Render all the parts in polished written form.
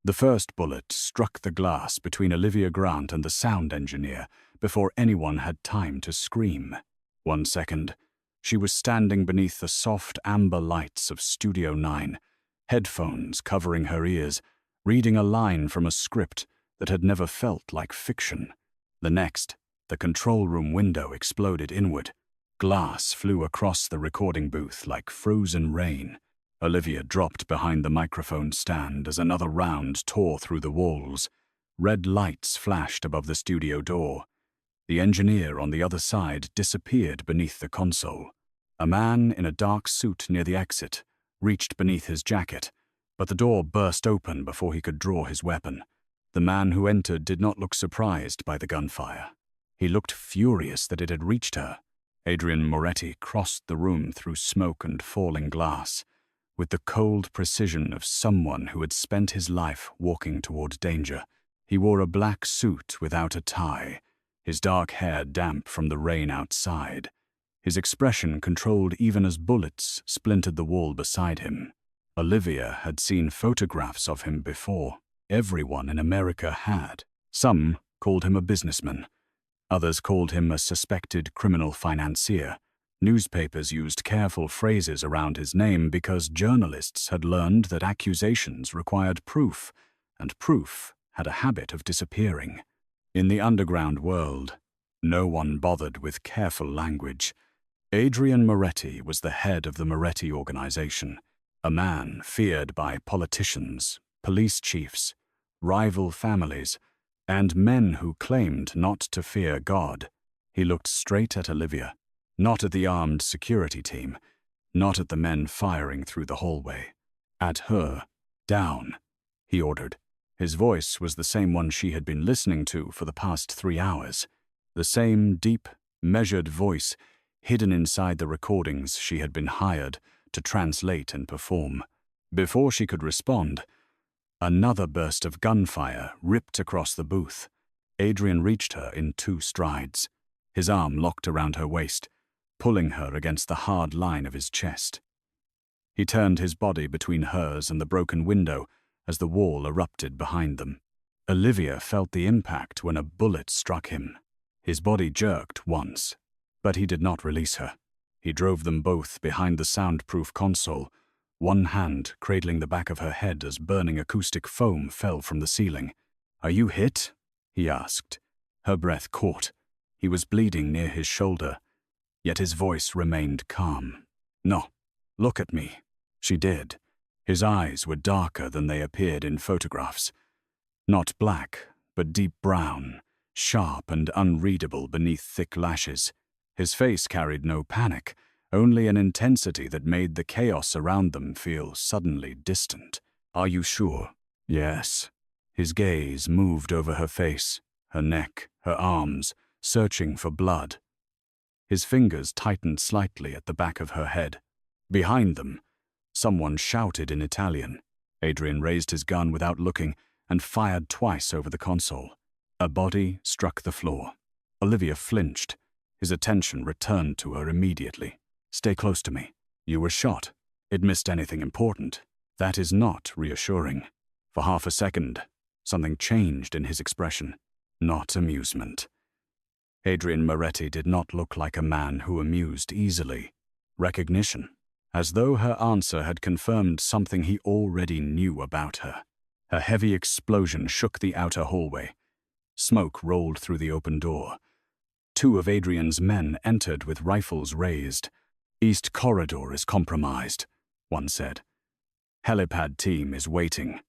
The first bullet struck the glass between Olivia Grant and the sound engineer before anyone had time to scream. 1 second, she was standing beneath the soft amber lights of Studio 9, headphones covering her ears, reading a line from a script that had never felt like fiction. The next, the control room window exploded inward. Glass flew across the recording booth like frozen rain. Olivia dropped behind the microphone stand as another round tore through the walls. Red lights flashed above the studio door. The engineer on the other side disappeared beneath the console. A man in a dark suit near the exit reached beneath his jacket, but the door burst open before he could draw his weapon. The man who entered did not look surprised by the gunfire. He looked furious that it had reached her. Adrian Moretti crossed the room through smoke and falling glass, with the cold precision of someone who had spent his life walking toward danger. He wore a black suit without a tie, his dark hair damp from the rain outside. His expression controlled even as bullets splintered the wall beside him. Olivia had seen photographs of him before. Everyone in America had. Some called him a businessman. Others called him a suspected criminal financier. Newspapers used careful phrases around his name because journalists had learned that accusations required proof, and proof had a habit of disappearing. In the underground world, no one bothered with careful language. Adrian Moretti was the head of the Moretti organization, a man feared by politicians, police chiefs, rival families, and men who claimed not to fear God. He looked straight at Olivia. Not at the armed security team, not at the men firing through the hallway. At her. Down, he ordered. His voice was the same one she had been listening to for the past 3 hours. The same deep, measured voice hidden inside the recordings she had been hired to translate and perform. Before she could respond, another burst of gunfire ripped across the booth. Adrian reached her in 2 strides. His arm locked around her waist, pulling her against the hard line of his chest. He turned his body between hers and the broken window as the wall erupted behind them. Olivia felt the impact when a bullet struck him. His body jerked once, but he did not release her. He drove them both behind the soundproof console, one hand cradling the back of her head as burning acoustic foam fell from the ceiling. "Are you hit?" he asked. Her breath caught. He was bleeding near his shoulder, yet his voice remained calm. "No, look at me." She did. His eyes were darker than they appeared in photographs. Not black, but deep brown, sharp and unreadable beneath thick lashes. His face carried no panic, only an intensity that made the chaos around them feel suddenly distant. "Are you sure?" "Yes." His gaze moved over her face, her neck, her arms, searching for blood. His fingers tightened slightly at the back of her head. Behind them, someone shouted in Italian. Adrian raised his gun without looking and fired twice over the console. A body struck the floor. Olivia flinched. His attention returned to her immediately. "Stay close to me. You were shot. It missed anything important." That is not reassuring. For half a second, something changed in his expression. Not amusement. Adrian Moretti did not look like a man who amused easily. Recognition, as though her answer had confirmed something he already knew about her. A heavy explosion shook the outer hallway. Smoke rolled through the open door. 2 of Adrian's men entered with rifles raised. "East corridor is compromised," one said. "Helipad team is waiting."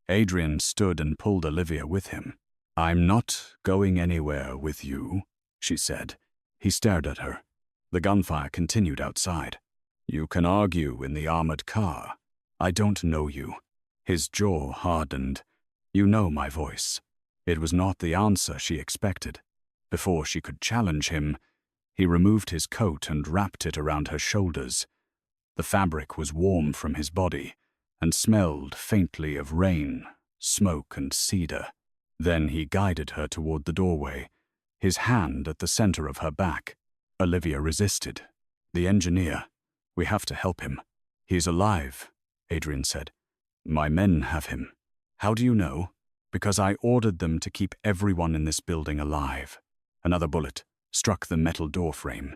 Adrian stood and pulled Olivia with him. "I'm not going anywhere with you," she said. He stared at her. The gunfire continued outside. "You can argue in the armored car. I don't know you." His jaw hardened. "You know my voice." It was not the answer she expected. Before she could challenge him, he removed his coat and wrapped it around her shoulders. The fabric was warm from his body and smelled faintly of rain, smoke, and cedar. Then he guided her toward the doorway, his hand at the center of her back. Olivia resisted. "The engineer. We have to help him." "He's alive," Adrian said. "My men have him." How do you know? Because I ordered them to keep everyone in this building alive. Another bullet struck the metal door frame.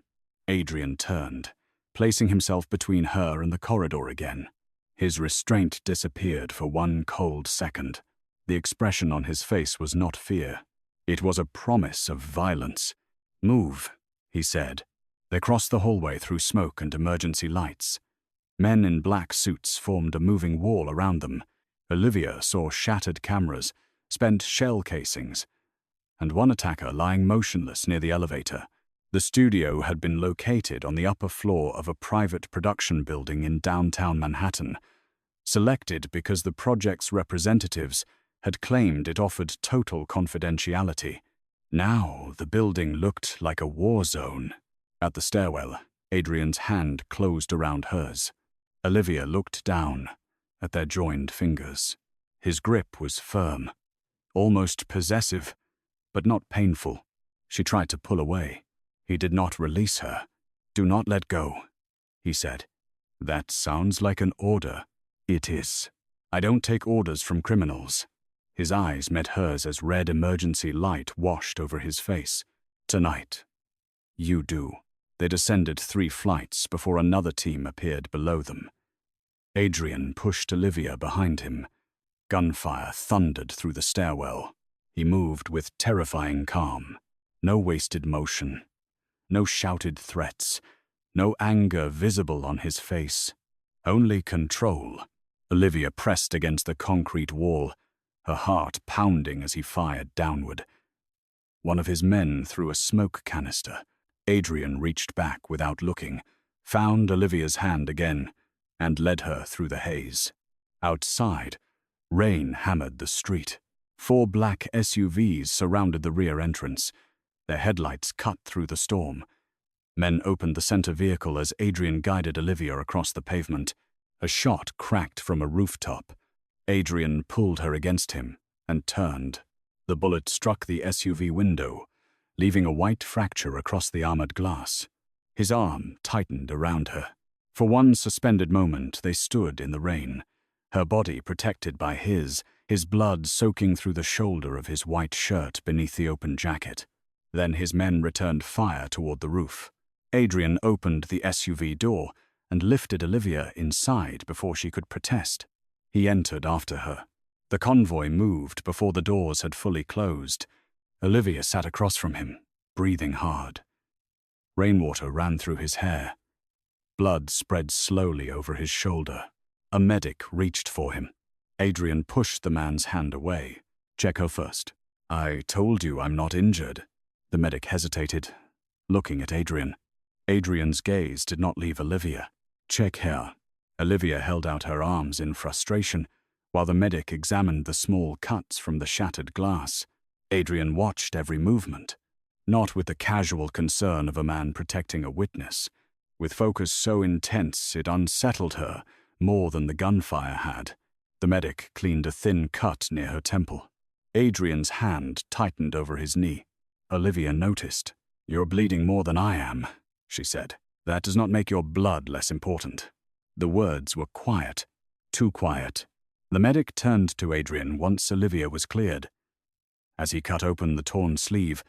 Adrian turned, placing himself between her and the corridor again. His restraint disappeared for one cold second. The expression on his face was not fear. It was a promise of violence. "Move," he said. They crossed the hallway through smoke and emergency lights. Men in black suits formed a moving wall around them. Olivia saw shattered cameras, spent shell casings, and one attacker lying motionless near the elevator. The studio had been located on the upper floor of a private production building in downtown Manhattan, selected because the project's representatives had claimed it offered total confidentiality. Now the building looked like a war zone. At the stairwell, Adrian's hand closed around hers. Olivia looked down at their joined fingers. His grip was firm, almost possessive, but not painful. She tried to pull away. He did not release her. "Do not let go," he said. "That sounds like an order." "It is. I don't take orders from criminals." His eyes met hers as red emergency light washed over his face. "Tonight, you do." They descended 3 flights before another team appeared below them. Adrian pushed Olivia behind him. Gunfire thundered through the stairwell. He moved with terrifying calm. No wasted motion. No shouted threats. No anger visible on his face. Only control. Olivia pressed against the concrete wall, her heart pounding as he fired downward. One of his men threw a smoke canister. Adrian reached back without looking, found Olivia's hand again, and led her through the haze. Outside, rain hammered the street. 4 black SUVs surrounded the rear entrance. Their headlights cut through the storm. Men opened the center vehicle as Adrian guided Olivia across the pavement. A shot cracked from a rooftop. Adrian pulled her against him and turned. The bullet struck the SUV window, leaving a white fracture across the armored glass. His arm tightened around her. For one suspended moment, they stood in the rain, her body protected by his blood soaking through the shoulder of his white shirt beneath the open jacket. Then his men returned fire toward the roof. Adrian opened the SUV door and lifted Olivia inside before she could protest. He entered after her. The convoy moved before the doors had fully closed. Olivia sat across from him, breathing hard. Rainwater ran through his hair. Blood spread slowly over his shoulder. A medic reached for him. Adrian pushed the man's hand away. "Check her first." "I told you I'm not injured." The medic hesitated, looking at Adrian. Adrian's gaze did not leave Olivia. "Check her." Olivia held out her arms in frustration, while the medic examined the small cuts from the shattered glass. Adrian watched every movement, not with the casual concern of a man protecting a witness, with focus so intense it unsettled her more than the gunfire had. The medic cleaned a thin cut near her temple. Adrian's hand tightened over his knee. Olivia noticed. "You're bleeding more than I am," she said. "That does not make your blood less important." The words were quiet, too quiet. The medic turned to Adrian once Olivia was cleared. As he cut open the torn sleeve,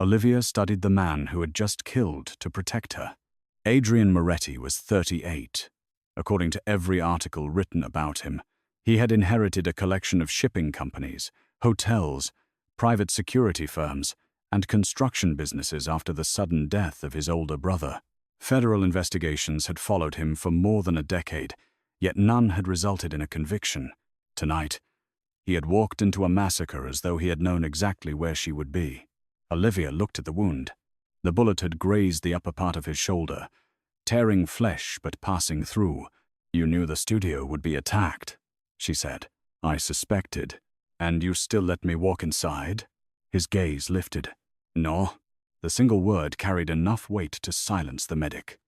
Olivia studied the man who had just killed to protect her. Adrian Moretti was 38. According to every article written about him, he had inherited a collection of shipping companies, hotels, private security firms, and construction businesses after the sudden death of his older brother. Federal investigations had followed him for more than a decade, yet none had resulted in a conviction. Tonight, he had walked into a massacre as though he had known exactly where she would be. Olivia looked at the wound. The bullet had grazed the upper part of his shoulder, tearing flesh but passing through. "You knew the studio would be attacked," she said. "I suspected. And you still let me walk inside?" His gaze lifted. "No." The single word carried enough weight to silence the medic.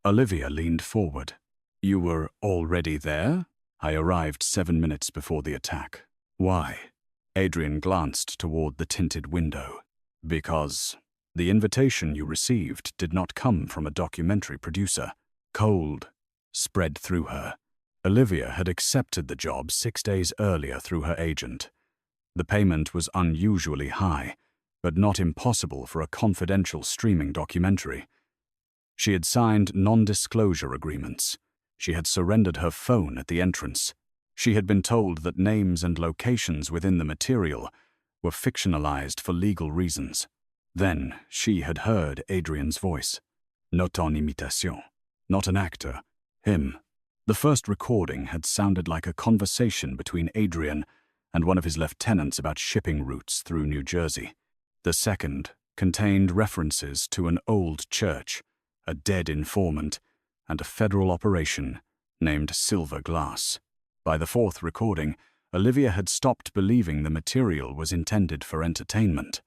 Olivia leaned forward. "You were already there?" "I arrived 7 minutes before the attack." "Why?" Adrian glanced toward the tinted window. "Because the invitation you received did not come from a documentary producer." Cold spread through her. Olivia had accepted the job 6 days earlier through her agent. The payment was unusually high, but not impossible for a confidential streaming documentary. She had signed non-disclosure agreements. She had surrendered her phone at the entrance. She had been told that names and locations within the material were fictionalized for legal reasons. Then she had heard Adrian's voice. Not en imitation. Not an actor. Him. The first recording had sounded like a conversation between Adrian and one of his lieutenants about shipping routes through New Jersey. The second contained references to an old church, a dead informant, and a federal operation named Silver Glass. By the fourth recording, Olivia had stopped believing the material was intended for entertainment.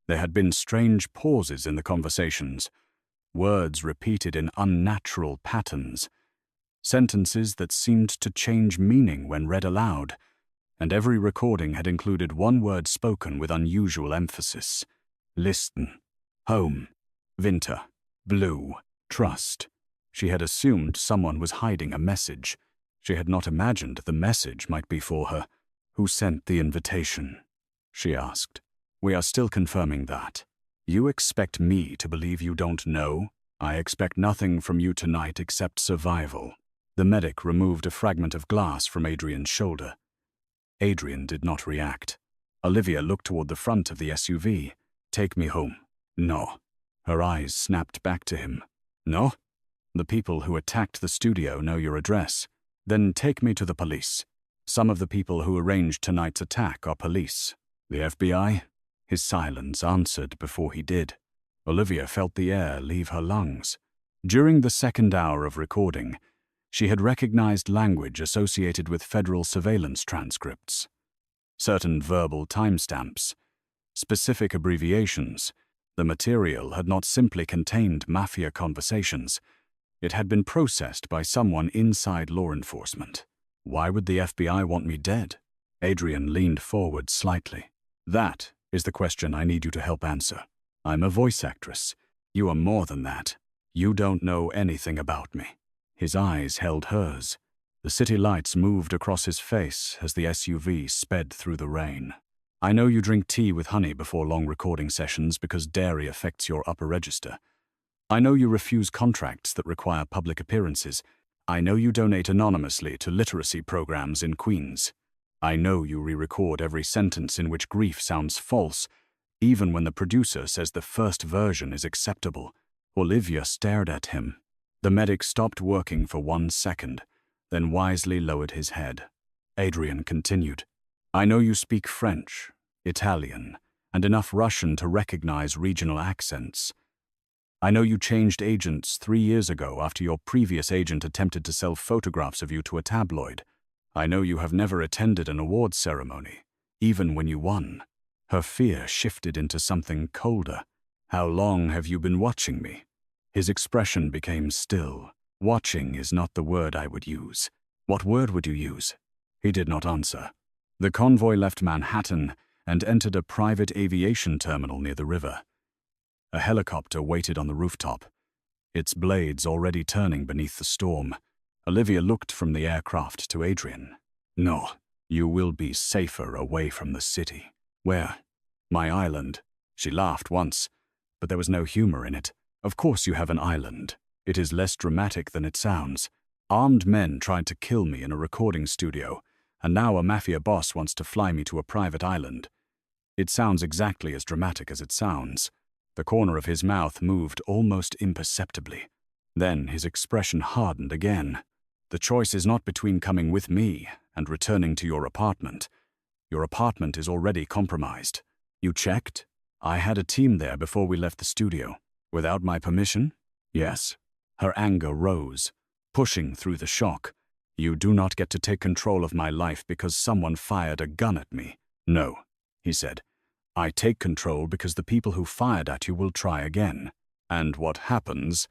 There had been strange pauses in the conversations, words repeated in unnatural patterns, sentences that seemed to change meaning when read aloud, and every recording had included one word spoken with unusual emphasis. Listen, home, winter, blue, trust. She had assumed someone was hiding a message. She had not imagined the message might be for her. Who sent the invitation? She asked. We are still confirming that. You expect me to believe you don't know? I expect nothing from you tonight except survival. The medic removed a fragment of glass from Adrian's shoulder. Adrian did not react. Olivia looked toward the front of the SUV. Take me home. No. Her eyes snapped back to him. No? The people who attacked the studio know your address. Then take me to the police. Some of the people who arranged tonight's attack are police. The FBI? His silence answered before he did. Olivia felt the air leave her lungs. During the second hour of recording, she had recognized language associated with federal surveillance transcripts. Certain verbal timestamps, specific abbreviations. The material had not simply contained mafia conversations. It had been processed by someone inside law enforcement. Why would the FBI want me dead? Adrian leaned forward slightly. That is the question I need you to help answer. I'm a voice actress. You are more than that. You don't know anything about me. His eyes held hers. The city lights moved across his face as the SUV sped through the rain. I know you drink tea with honey before long recording sessions because dairy affects your upper register. I know you refuse contracts that require public appearances. I know you donate anonymously to literacy programs in Queens. I know you re-record every sentence in which grief sounds false, even when the producer says the first version is acceptable. Olivia stared at him. The medic stopped working for 1 second, then wisely lowered his head. Adrian continued. I know you speak French, Italian, and enough Russian to recognize regional accents. I know you changed agents 3 years ago after your previous agent attempted to sell photographs of you to a tabloid. I know you have never attended an awards ceremony, even when you won. Her fear shifted into something colder. How long have you been watching me? His expression became still. Watching is not the word I would use. What word would you use? He did not answer. The convoy left Manhattan and entered a private aviation terminal near the river. A helicopter waited on the rooftop, its blades already turning beneath the storm. Olivia looked from the aircraft to Adrian. No, you will be safer away from the city. Where? My island. She laughed once, but there was no humor in it. Of course you have an island. It is less dramatic than it sounds. Armed men tried to kill me in a recording studio, and now a mafia boss wants to fly me to a private island. It sounds exactly as dramatic as it sounds. The corner of his mouth moved almost imperceptibly. Then his expression hardened again. The choice is not between coming with me and returning to your apartment. Your apartment is already compromised. You checked? I had a team there before we left the studio. Without my permission? Yes. Her anger rose, pushing through the shock. You do not get to take control of my life because someone fired a gun at me. No, he said. I take control because the people who fired at you will try again. And what happens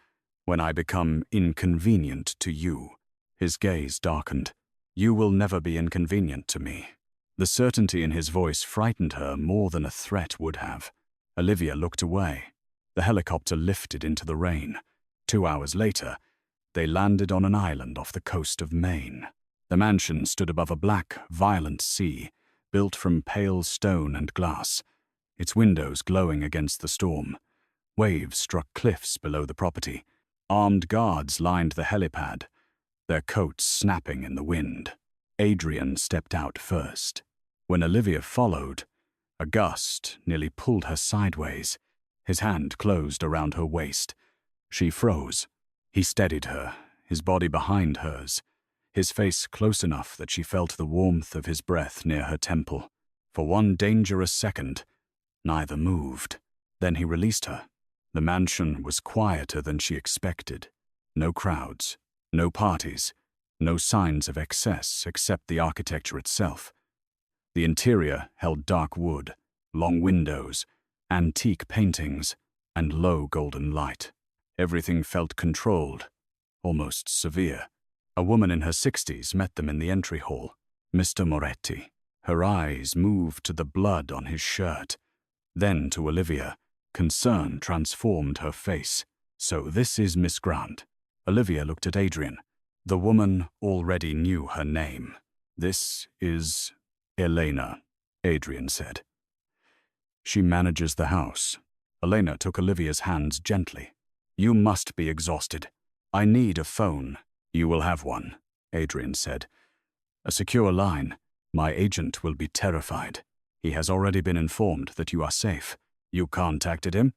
when I become inconvenient to you? His gaze darkened. You will never be inconvenient to me. The certainty in his voice frightened her more than a threat would have. Olivia looked away. The helicopter lifted into the rain. 2 hours later, they landed on an island off the coast of Maine. The mansion stood above a black, violent sea, built from pale stone and glass, its windows glowing against the storm. Waves struck cliffs below the property. Armed guards lined the helipad, their coats snapping in the wind. Adrian stepped out first. When Olivia followed, a gust nearly pulled her sideways. His hand closed around her waist. She froze. He steadied her, his body behind hers, his face close enough that she felt the warmth of his breath near her temple. For one dangerous second, neither moved. Then he released her. The mansion was quieter than she expected. No crowds, no parties, no signs of excess except the architecture itself. The interior held dark wood, long windows, antique paintings, and low golden light. Everything felt controlled, almost severe. A woman in her 60s met them in the entry hall. Mr. Moretti. Her eyes moved to the blood on his shirt, then to Olivia. Concern transformed her face. So this is Miss Grant. Olivia looked at Adrian. The woman already knew her name. This is Elena, Adrian said. She manages the house. Elena took Olivia's hands gently. You must be exhausted. I need a phone. You will have one, Adrian said. A secure line. My agent will be terrified. He has already been informed that you are safe. You contacted him?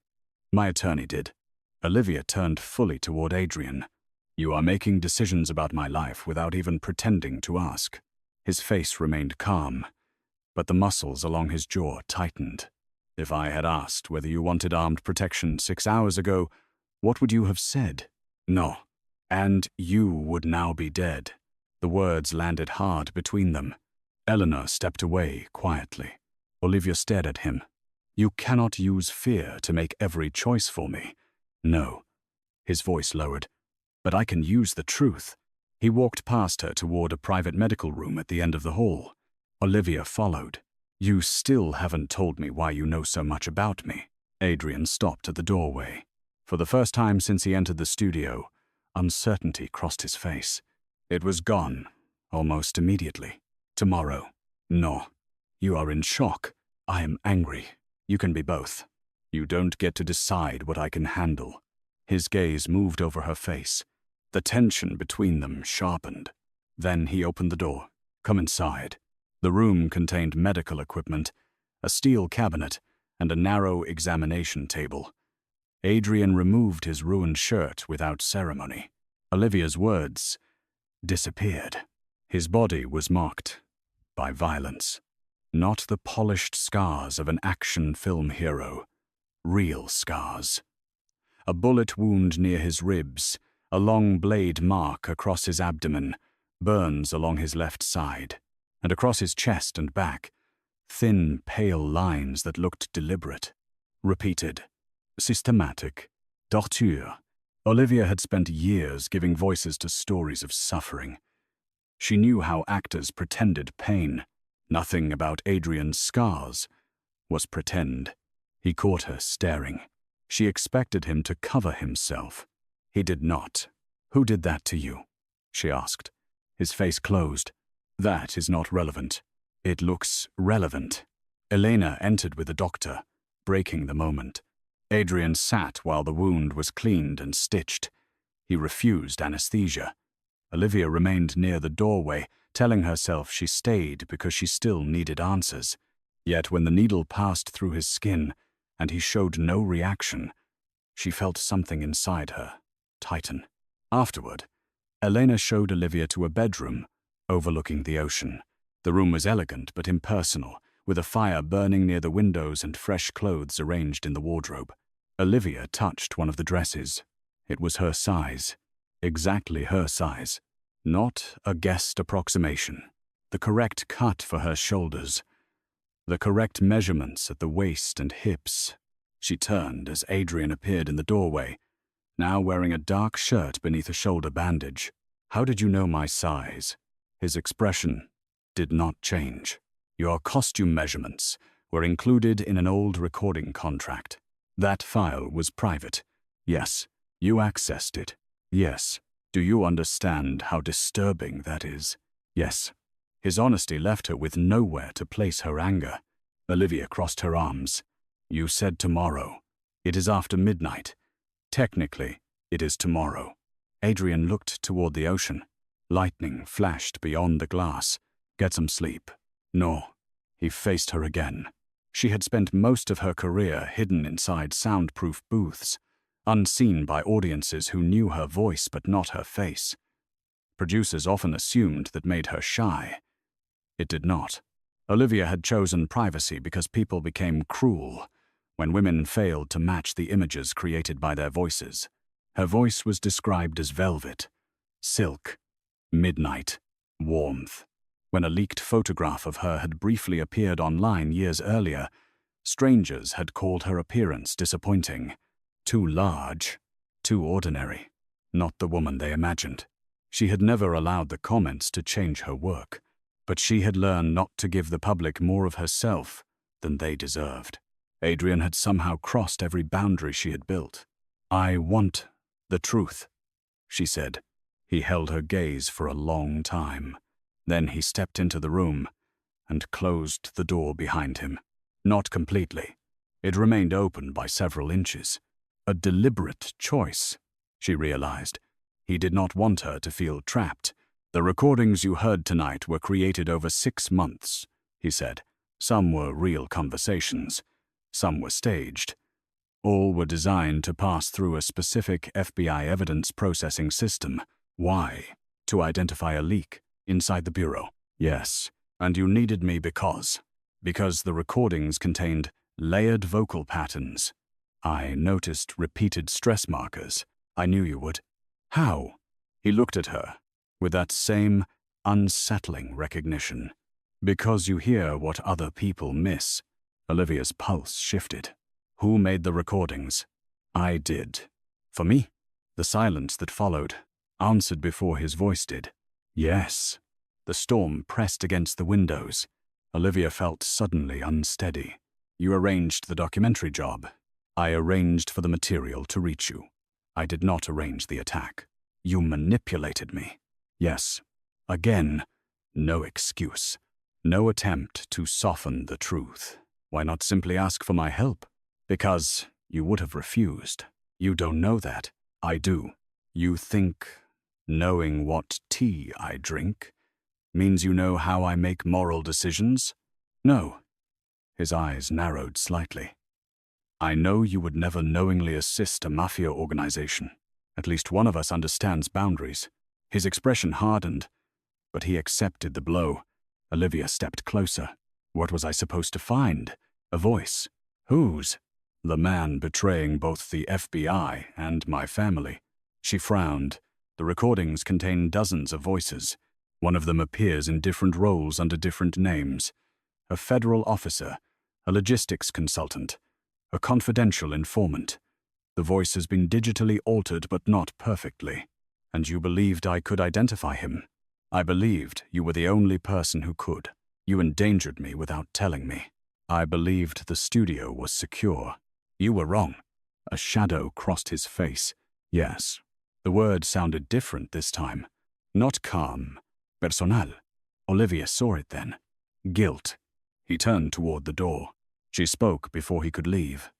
My attorney did. Olivia turned fully toward Adrian. You are making decisions about my life without even pretending to ask. His face remained calm, but the muscles along his jaw tightened. If I had asked whether you wanted armed protection 6 hours ago, what would you have said? No. And you would now be dead. The words landed hard between them. Eleanor stepped away quietly. Olivia stared at him. You cannot use fear to make every choice for me. No. His voice lowered. But I can use the truth. He walked past her toward a private medical room at the end of the hall. Olivia followed. You still haven't told me why you know so much about me. Adrian stopped at the doorway. For the first time since he entered the studio, uncertainty crossed his face. It was gone, almost immediately. Tomorrow. No. You are in shock. I am angry. You can be both. You don't get to decide what I can handle. His gaze moved over her face. The tension between them sharpened. Then he opened the door. Come inside. The room contained medical equipment, a steel cabinet, and a narrow examination table. Adrian removed his ruined shirt without ceremony. Olivia's words disappeared. His body was marked by violence. Not the polished scars of an action film hero. Real scars. A bullet wound near his ribs, a long blade mark across his abdomen, burns along his left side, and across his chest and back, thin, pale lines that looked deliberate. Repeated. Systematic. Torture. Olivia had spent years giving voices to stories of suffering. She knew how actors pretended pain. Nothing about Adrian's scars was pretend. He caught her staring. She expected him to cover himself. He did not. Who did that to you? She asked. His face closed. That is not relevant. It looks relevant. Elena entered with the doctor, breaking the moment. Adrian sat while the wound was cleaned and stitched. He refused anesthesia. Olivia remained near the doorway, telling herself she stayed because she still needed answers. Yet when the needle passed through his skin and he showed no reaction, she felt something inside her tighten. Afterward, Elena showed Olivia to a bedroom overlooking the ocean. The room was elegant but impersonal, with a fire burning near the windows and fresh clothes arranged in the wardrobe. Olivia touched one of the dresses. It was her size. Exactly her size. Not a guessed approximation. The correct cut for her shoulders. The correct measurements at the waist and hips. She turned as Adrian appeared in the doorway, now wearing a dark shirt beneath a shoulder bandage. How did you know my size? His expression did not change. Your costume measurements were included in an old recording contract. That file was private. Yes. You accessed it. Yes. Do you understand how disturbing that is? Yes. His honesty left her with nowhere to place her anger. Olivia crossed her arms. You said tomorrow. It is after midnight. Technically, it is tomorrow. Adrian looked toward the ocean. Lightning flashed beyond the glass. Get some sleep. No. He faced her again. She had spent most of her career hidden inside soundproof booths, unseen by audiences who knew her voice but not her face. Producers often assumed that made her shy. It did not. Olivia had chosen privacy because people became cruel when women failed to match the images created by their voices. Her voice was described as velvet, silk, midnight, warmth. When a leaked photograph of her had briefly appeared online years earlier, strangers had called her appearance disappointing, too large, too ordinary, not the woman they imagined. She had never allowed the comments to change her work, but she had learned not to give the public more of herself than they deserved. Adrian had somehow crossed every boundary she had built. I want the truth, she said. He held her gaze for a long time. Then he stepped into the room and closed the door behind him. Not completely. It remained open by several inches. A deliberate choice, she realized. He did not want her to feel trapped. The recordings you heard tonight were created over 6 months, he said. Some were real conversations. Some were staged. All were designed to pass through a specific FBI evidence processing system. Why? To identify a leak inside the bureau. Yes, and you needed me because the recordings contained layered vocal patterns. I noticed repeated stress markers. I knew you would. How? He looked at her with that same unsettling recognition. Because you hear what other people miss. Olivia's pulse shifted. Who made the recordings? I did. For me? The silence that followed answered before his voice did. Yes. The storm pressed against the windows. Olivia felt suddenly unsteady. You arranged the documentary job. I arranged for the material to reach you. I did not arrange the attack. You manipulated me. Yes. Again, no excuse. No attempt to soften the truth. Why not simply ask for my help? Because you would have refused. You don't know that. I do. You think knowing what tea I drink means you know how I make moral decisions? No. His eyes narrowed slightly. I know you would never knowingly assist a mafia organization. At least one of us understands boundaries. His expression hardened, but he accepted the blow. Olivia stepped closer. What was I supposed to find? A voice. Whose? The man betraying both the FBI and my family. She frowned. The recordings contain dozens of voices. One of them appears in different roles under different names. A federal officer, a logistics consultant, a confidential informant. The voice has been digitally altered but not perfectly. And you believed I could identify him. I believed you were the only person who could. You endangered me without telling me. I believed the studio was secure. You were wrong. A shadow crossed his face. Yes. The word sounded different this time. Not calm. Personal. Olivia saw it then. Guilt. He turned toward the door. She spoke before he could leave.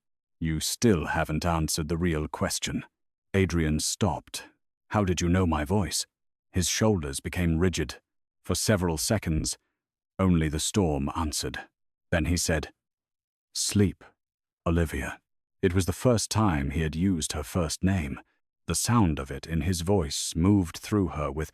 You still haven't answered the real question. Adrian stopped. How did you know my voice? His shoulders became rigid. For several seconds, only the storm answered. Then he said, Sleep, Olivia. It was the first time he had used her first name. The sound of it in his voice moved through her with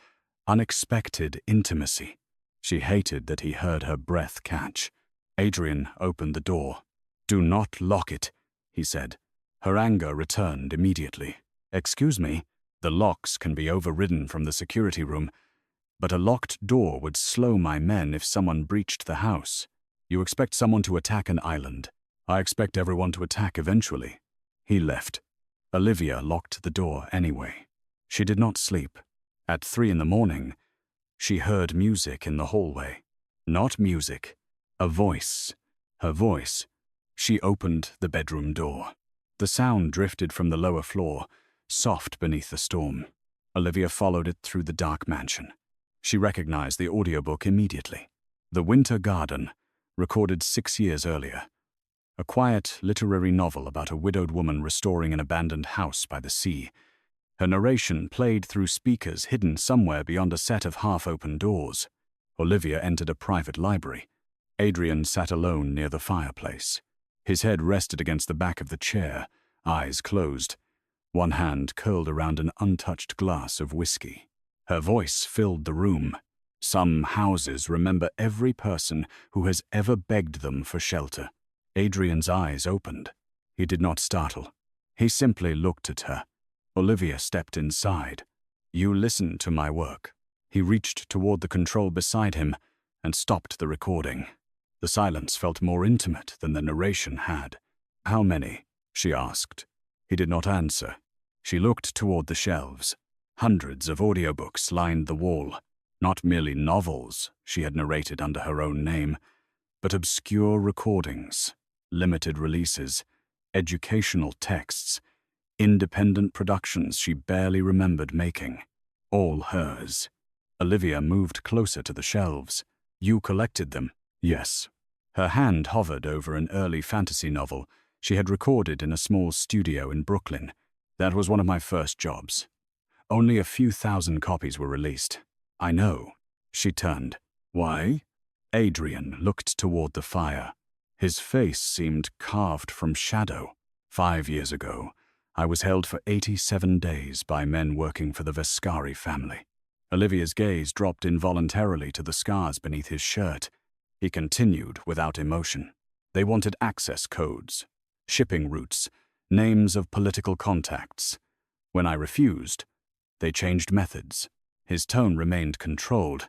unexpected intimacy. She hated that he heard her breath catch. Adrian opened the door. Do not lock it, he said. Her anger returned immediately. Excuse me, the locks can be overridden from the security room, but a locked door would slow my men if someone breached the house. You expect someone to attack an island. I expect everyone to attack eventually. He left. Olivia locked the door anyway. She did not sleep. At 3 a.m, she heard music in the hallway. Not music. A voice. Her voice. She opened the bedroom door. The sound drifted from the lower floor, soft beneath the storm. Olivia followed it through the dark mansion. She recognized the audiobook immediately. The Winter Garden, recorded 6 years earlier. A quiet literary novel about a widowed woman restoring an abandoned house by the sea. Her narration played through speakers hidden somewhere beyond a set of half-open doors. Olivia entered a private library. Adrian sat alone near the fireplace. His head rested against the back of the chair, eyes closed. One hand curled around an untouched glass of whiskey. Her voice filled the room. Some houses remember every person who has ever begged them for shelter. Adrian's eyes opened. He did not startle. He simply looked at her. Olivia stepped inside. "You listen to my work." He reached toward the control beside him and stopped the recording. The silence felt more intimate than the narration had. "How many?" she asked. He did not answer. She looked toward the shelves. Hundreds of audiobooks lined the wall. Not merely novels she had narrated under her own name, but obscure recordings, limited releases, educational texts, independent productions she barely remembered making. All hers. Olivia moved closer to the shelves. "You collected them?" "Yes." Her hand hovered over an early fantasy novel she had recorded in a small studio in Brooklyn. "That was one of my first jobs. Only a few thousand copies were released." "I know." She turned. "Why?" Adrian looked toward the fire. His face seemed carved from shadow. 5 years ago, I was held for 87 days by men working for the Vescari family. Olivia's gaze dropped involuntarily to the scars beneath his shirt. He continued without emotion. "They wanted access codes, shipping routes, names of political contacts. When I refused, they changed methods." His tone remained controlled,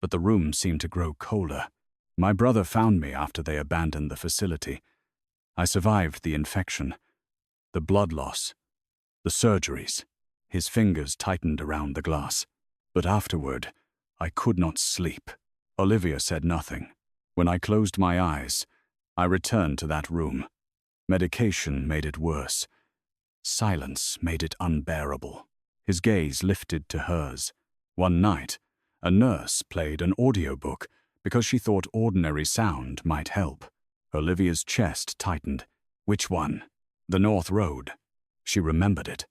but the room seemed to grow colder. "My brother found me after they abandoned the facility. I survived the infection, the blood loss, the surgeries." His fingers tightened around the glass. "But afterward, I could not sleep." Olivia said nothing. "When I closed my eyes, I returned to that room. Medication made it worse. Silence made it unbearable." His gaze lifted to hers. "One night, a nurse played an audiobook because she thought ordinary sound might help." Olivia's chest tightened. "Which one?" "The North Road." She remembered it.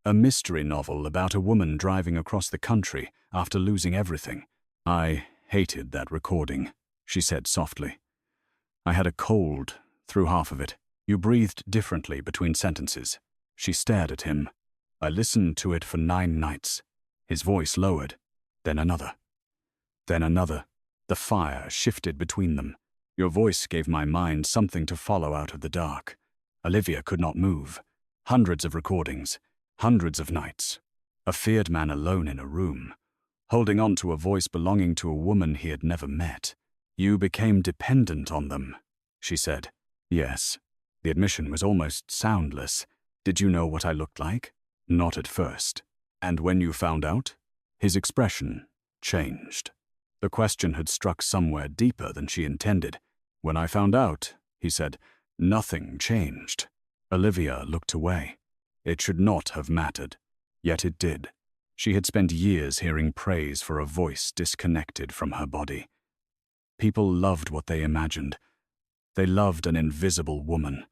A mystery novel about a woman driving across the country after losing everything. "I hated that recording," she said softly. "I had a cold through half of it. You breathed differently between sentences." She stared at him. "I listened to it for 9 nights." His voice lowered. Then another. Then another. The fire shifted between them. "Your voice gave my mind something to follow out of the dark." Olivia could not move. Hundreds of recordings. Hundreds of nights. A feared man alone in a room, holding on to a voice belonging to a woman he had never met. "You became dependent on them," she said. "Yes." The admission was almost soundless. "Did you know what I looked like?" "Not at first." "And when you found out?" His expression changed. The question had struck somewhere deeper than she intended. "When I found out," he said, "nothing changed." Olivia looked away. It should not have mattered. Yet it did. She had spent years hearing praise for a voice disconnected from her body. People loved what they imagined. They loved an invisible woman.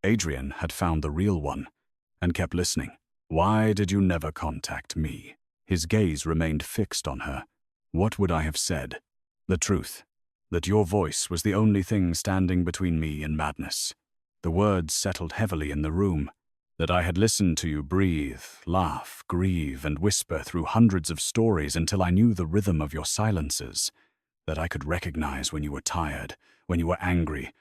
Adrian had found the real one and kept listening. "Why did you never contact me?" His gaze remained fixed on her. "What would I have said?" "The truth. That your voice was the only thing standing between me and madness." The words settled heavily in the room. "That I had listened to you breathe, laugh, grieve, and whisper through hundreds of stories until I knew the rhythm of your silences. That I could recognize when you were tired, when you were angry,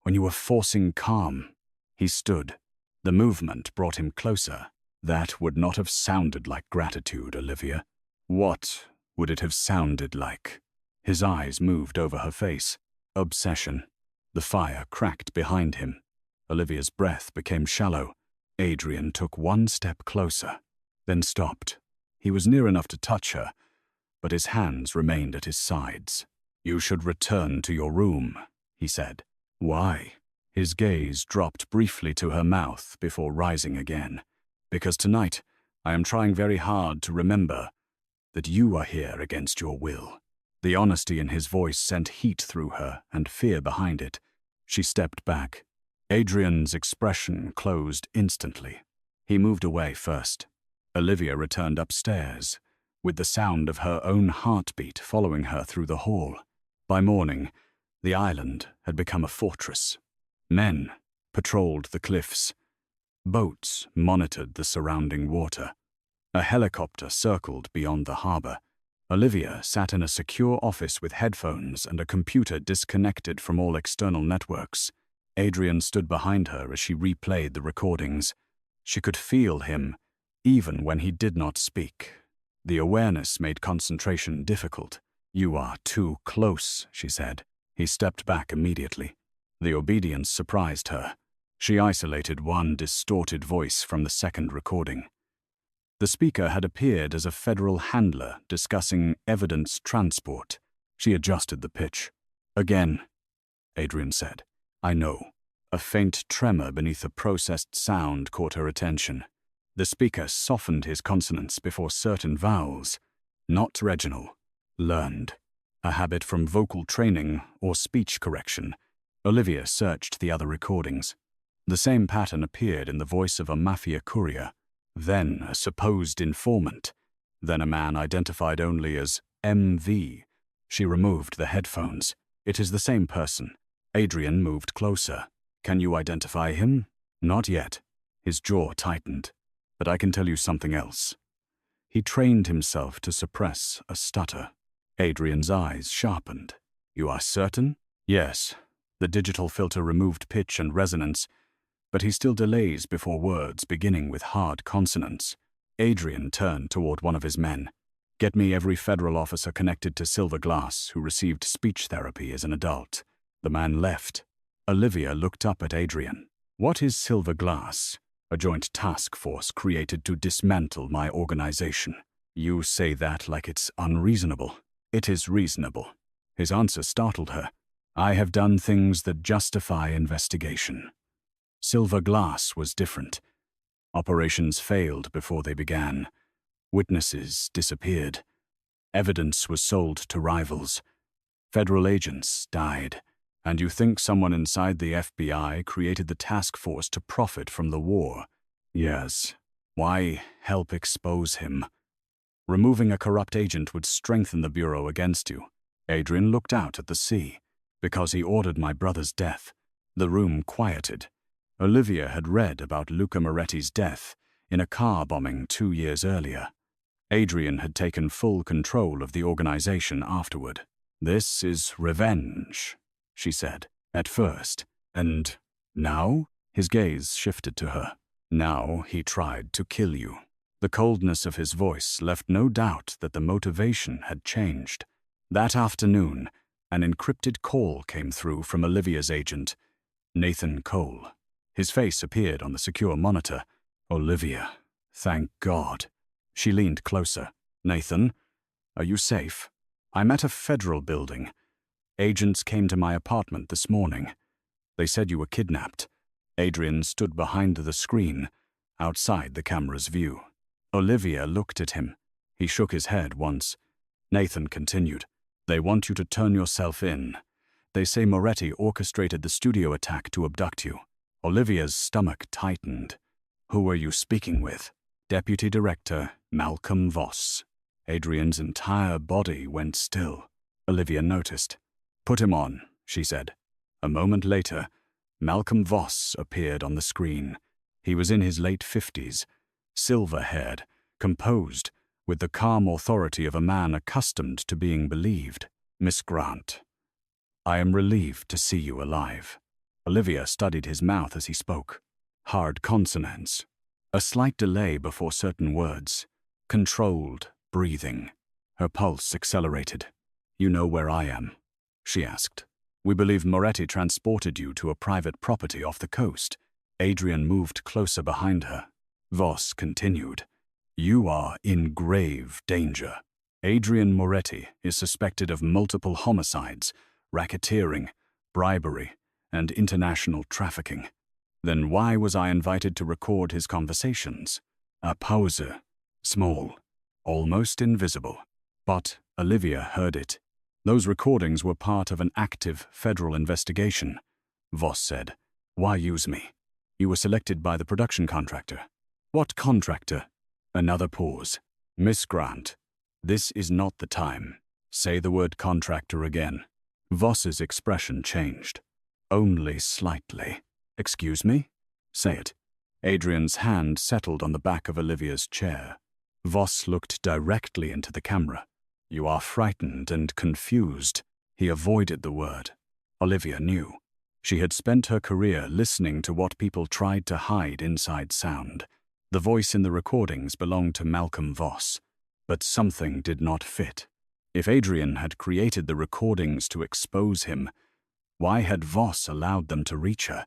when you were forcing calm." He stood. The movement brought him closer. "That would not have sounded like gratitude, Olivia." "What would it have sounded like?" His eyes moved over her face. "Obsession." The fire cracked behind him. Olivia's breath became shallow. Adrian took one step closer, then stopped. He was near enough to touch her, but his hands remained at his sides. "You should return to your room," he said. "Why?" His gaze dropped briefly to her mouth before rising again. "Because tonight, I am trying very hard to remember that you are here against your will." The honesty in his voice sent heat through her and fear behind it. She stepped back. Adrian's expression closed instantly. He moved away first. Olivia returned upstairs, with the sound of her own heartbeat following her through the hall. By morning, the island had become a fortress. Men patrolled the cliffs. Boats monitored the surrounding water. A helicopter circled beyond the harbor. Olivia sat in a secure office with headphones and a computer disconnected from all external networks. Adrian stood behind her as she replayed the recordings. She could feel him, even when he did not speak. The awareness made concentration difficult. "You are too close," she said. He stepped back immediately. The obedience surprised her. She isolated one distorted voice from the second recording. The speaker had appeared as a federal handler discussing evidence transport. She adjusted the pitch. "Again," Adrian said. "I know." A faint tremor beneath the processed sound caught her attention. The speaker softened his consonants before certain vowels. Not regional. Learned. A habit from vocal training or speech correction. Olivia searched the other recordings. The same pattern appeared in the voice of a mafia courier, then a supposed informant, then a man identified only as MV. She removed the headphones. "It is the same person." Adrian moved closer. "Can you identify him?" "Not yet." His jaw tightened. "But I can tell you something else." He trained himself to suppress a stutter. Adrian's eyes sharpened. "You are certain?" "Yes." The digital filter removed pitch and resonance, but he still delays before words beginning with hard consonants. Adrian turned toward one of his men. "Get me every federal officer connected to Silver Glass who received speech therapy as an adult." The man left. Olivia looked up at Adrian. "What is Silver Glass?" "A joint task force created to dismantle my organization." "You say that like it's unreasonable." "It is reasonable." His answer startled her. "I have done things that justify investigation." Silver Glass was different. Operations failed before they began. Witnesses disappeared. Evidence was sold to rivals. Federal agents died. And you think someone inside the FBI created the task force to profit from the war? Yes. Why help expose him? Removing a corrupt agent would strengthen the Bureau against you. Adrian looked out at the sea. Because he ordered my brother's death. The room quieted. Olivia had read about Luca Moretti's death in a car bombing 2 years earlier. Adrian had taken full control of the organization afterward. "This is revenge," she said, at first. "And now?" His gaze shifted to her. "Now he tried to kill you." The coldness of his voice left no doubt that the motivation had changed. That afternoon, an encrypted call came through from Olivia's agent, Nathan Cole. His face appeared on the secure monitor. "Olivia, thank God." She leaned closer. "Nathan, are you safe? I'm at a federal building. Agents came to my apartment this morning. They said you were kidnapped." Adrian stood behind the screen, outside the camera's view. Olivia looked at him. He shook his head once. Nathan continued. "They want you to turn yourself in. They say Moretti orchestrated the studio attack to abduct you." Olivia's stomach tightened. "Who are you speaking with?" "Deputy Director Malcolm Voss." Adrian's entire body went still. Olivia noticed. "Put him on," she said. A moment later, Malcolm Voss appeared on the screen. He was in his late 50s, silver-haired, composed, with the calm authority of a man accustomed to being believed. "Miss Grant, I am relieved to see you alive." Olivia studied his mouth as he spoke. Hard consonants. A slight delay before certain words. Controlled breathing. Her pulse accelerated. "You know where I am?" she asked. "We believe Moretti transported you to a private property off the coast." Adrian moved closer behind her. Voss continued. "You are in grave danger. Adrian Moretti is suspected of multiple homicides, racketeering, bribery, and international trafficking. Then why was I invited to record his conversations? A Pause. Small. almost invisible. But Olivia heard it. Those recordings were part of an active federal investigation. Voss said, "Why use me? You were selected by the production contractor." "What contractor?" Another pause. "Miss Grant, this is not the time. Say the word contractor again." Voss's expression changed. Only slightly. "Excuse me?" "Say it." Adrian's hand settled on the back of Olivia's chair. Voss looked directly into the camera. "You are frightened and confused." He avoided the word. Olivia knew. She had spent her career listening to what people tried to hide inside sound. The voice in the recordings belonged to Malcolm Voss. But something did not fit. If Adrian had created the recordings to expose him, why had Voss allowed them to reach her?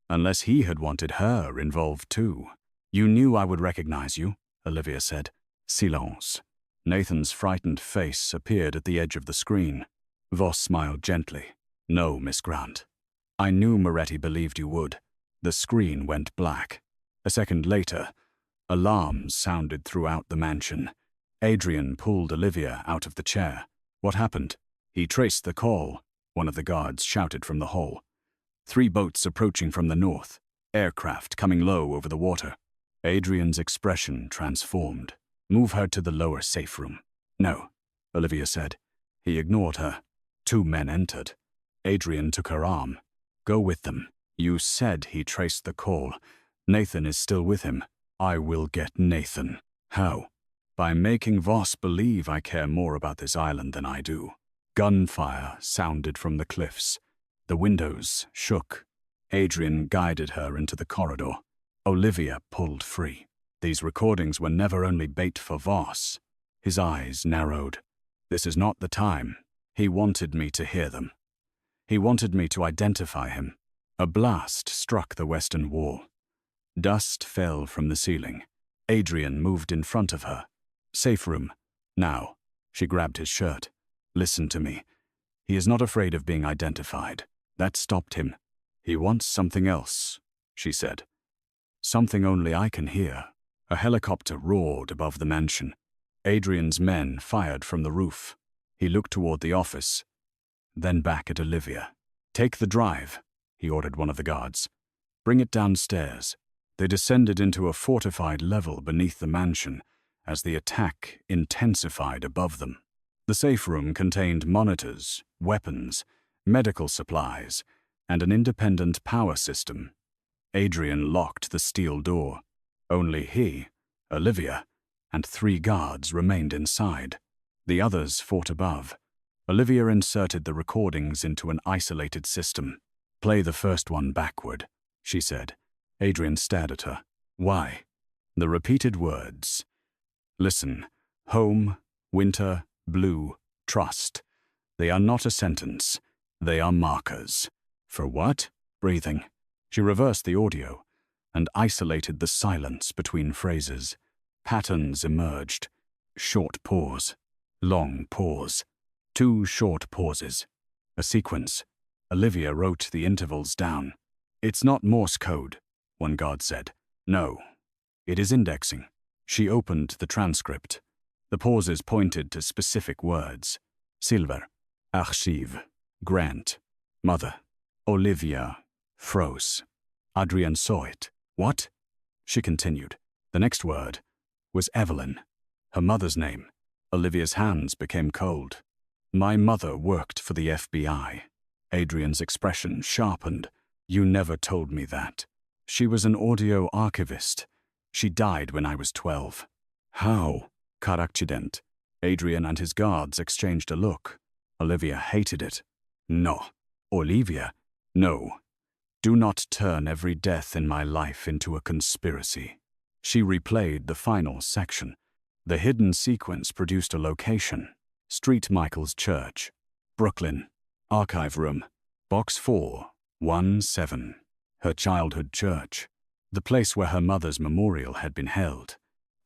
Unless he had wanted her involved too. "You knew I would recognize you," Olivia said. Silence. Nathan's frightened face appeared at the edge of the screen. Voss smiled gently. "No, Miss Grant. I knew Moretti believed you would." The screen went black. A second later, alarms sounded throughout the mansion. Adrian pulled Olivia out of the chair. "What happened?" "He traced the call," one of the guards shouted from the hall. 3 boats approaching from the north, aircraft coming low over the water. Adrian's expression transformed. "Move her to the lower safe room." "No," Olivia said. He ignored her. 2 men entered. Adrian took her arm. "Go with them." "You said he traced the call. Nathan is still with him." "I will get Nathan." "How?" "By making Voss believe I care more about this island than I do." Gunfire sounded from the cliffs. The windows shook. Adrian guided her into the corridor. Olivia pulled free. These recordings were never only bait for Voss. His eyes narrowed. "This is not the time. He wanted me to hear them. He wanted me to identify him." A blast struck the western wall. Dust fell from the ceiling. Adrian moved in front of her. "Safe room. Now." She grabbed his shirt. "Listen to me. He is not afraid of being identified. That stopped him. He wants something else," she said. "Something only I can hear." A helicopter roared above the mansion. Adrian's men fired from the roof. He looked toward the office, then back at Olivia. "Take the drive," he ordered one of the guards. "Bring it downstairs." They descended into a fortified level beneath the mansion as the attack intensified above them. The safe room contained monitors, weapons, medical supplies, and an independent power system. Adrian locked the steel door. Only he, Olivia, and 3 guards remained inside. The others fought above. Olivia inserted the recordings into an isolated system. "Play the first one backward," she said. Adrian stared at her. "Why?" The repeated words. "Listen. Home, winter, blue, trust. They are not a sentence. They are markers." "For what?" Breathing. She reversed the audio and isolated the silence between phrases. Patterns emerged. Short pause. Long pause. 2 short pauses. A sequence. Olivia wrote the intervals down. "It's not Morse code," one guard said. "No. It is indexing." She opened the transcript. The pauses pointed to specific words. Silver. Archive. Grant. Mother. Olivia. Froze. Adrian saw it. "What?" She continued. The next word was Evelyn. Her mother's name. Olivia's hands became cold. "My mother worked for the FBI." Adrian's expression sharpened. "You never told me that." "She was an audio archivist. She died when I was 12. "How?" "Car accident." Adrian and his guards exchanged a look. Olivia hated it. "No." "Olivia." "No. Do not turn every death in my life into a conspiracy." She replayed the final section. The hidden sequence produced a location. Street Michael's Church, Brooklyn. Archive room, box 417. Her childhood church. The place where her mother's memorial had been held.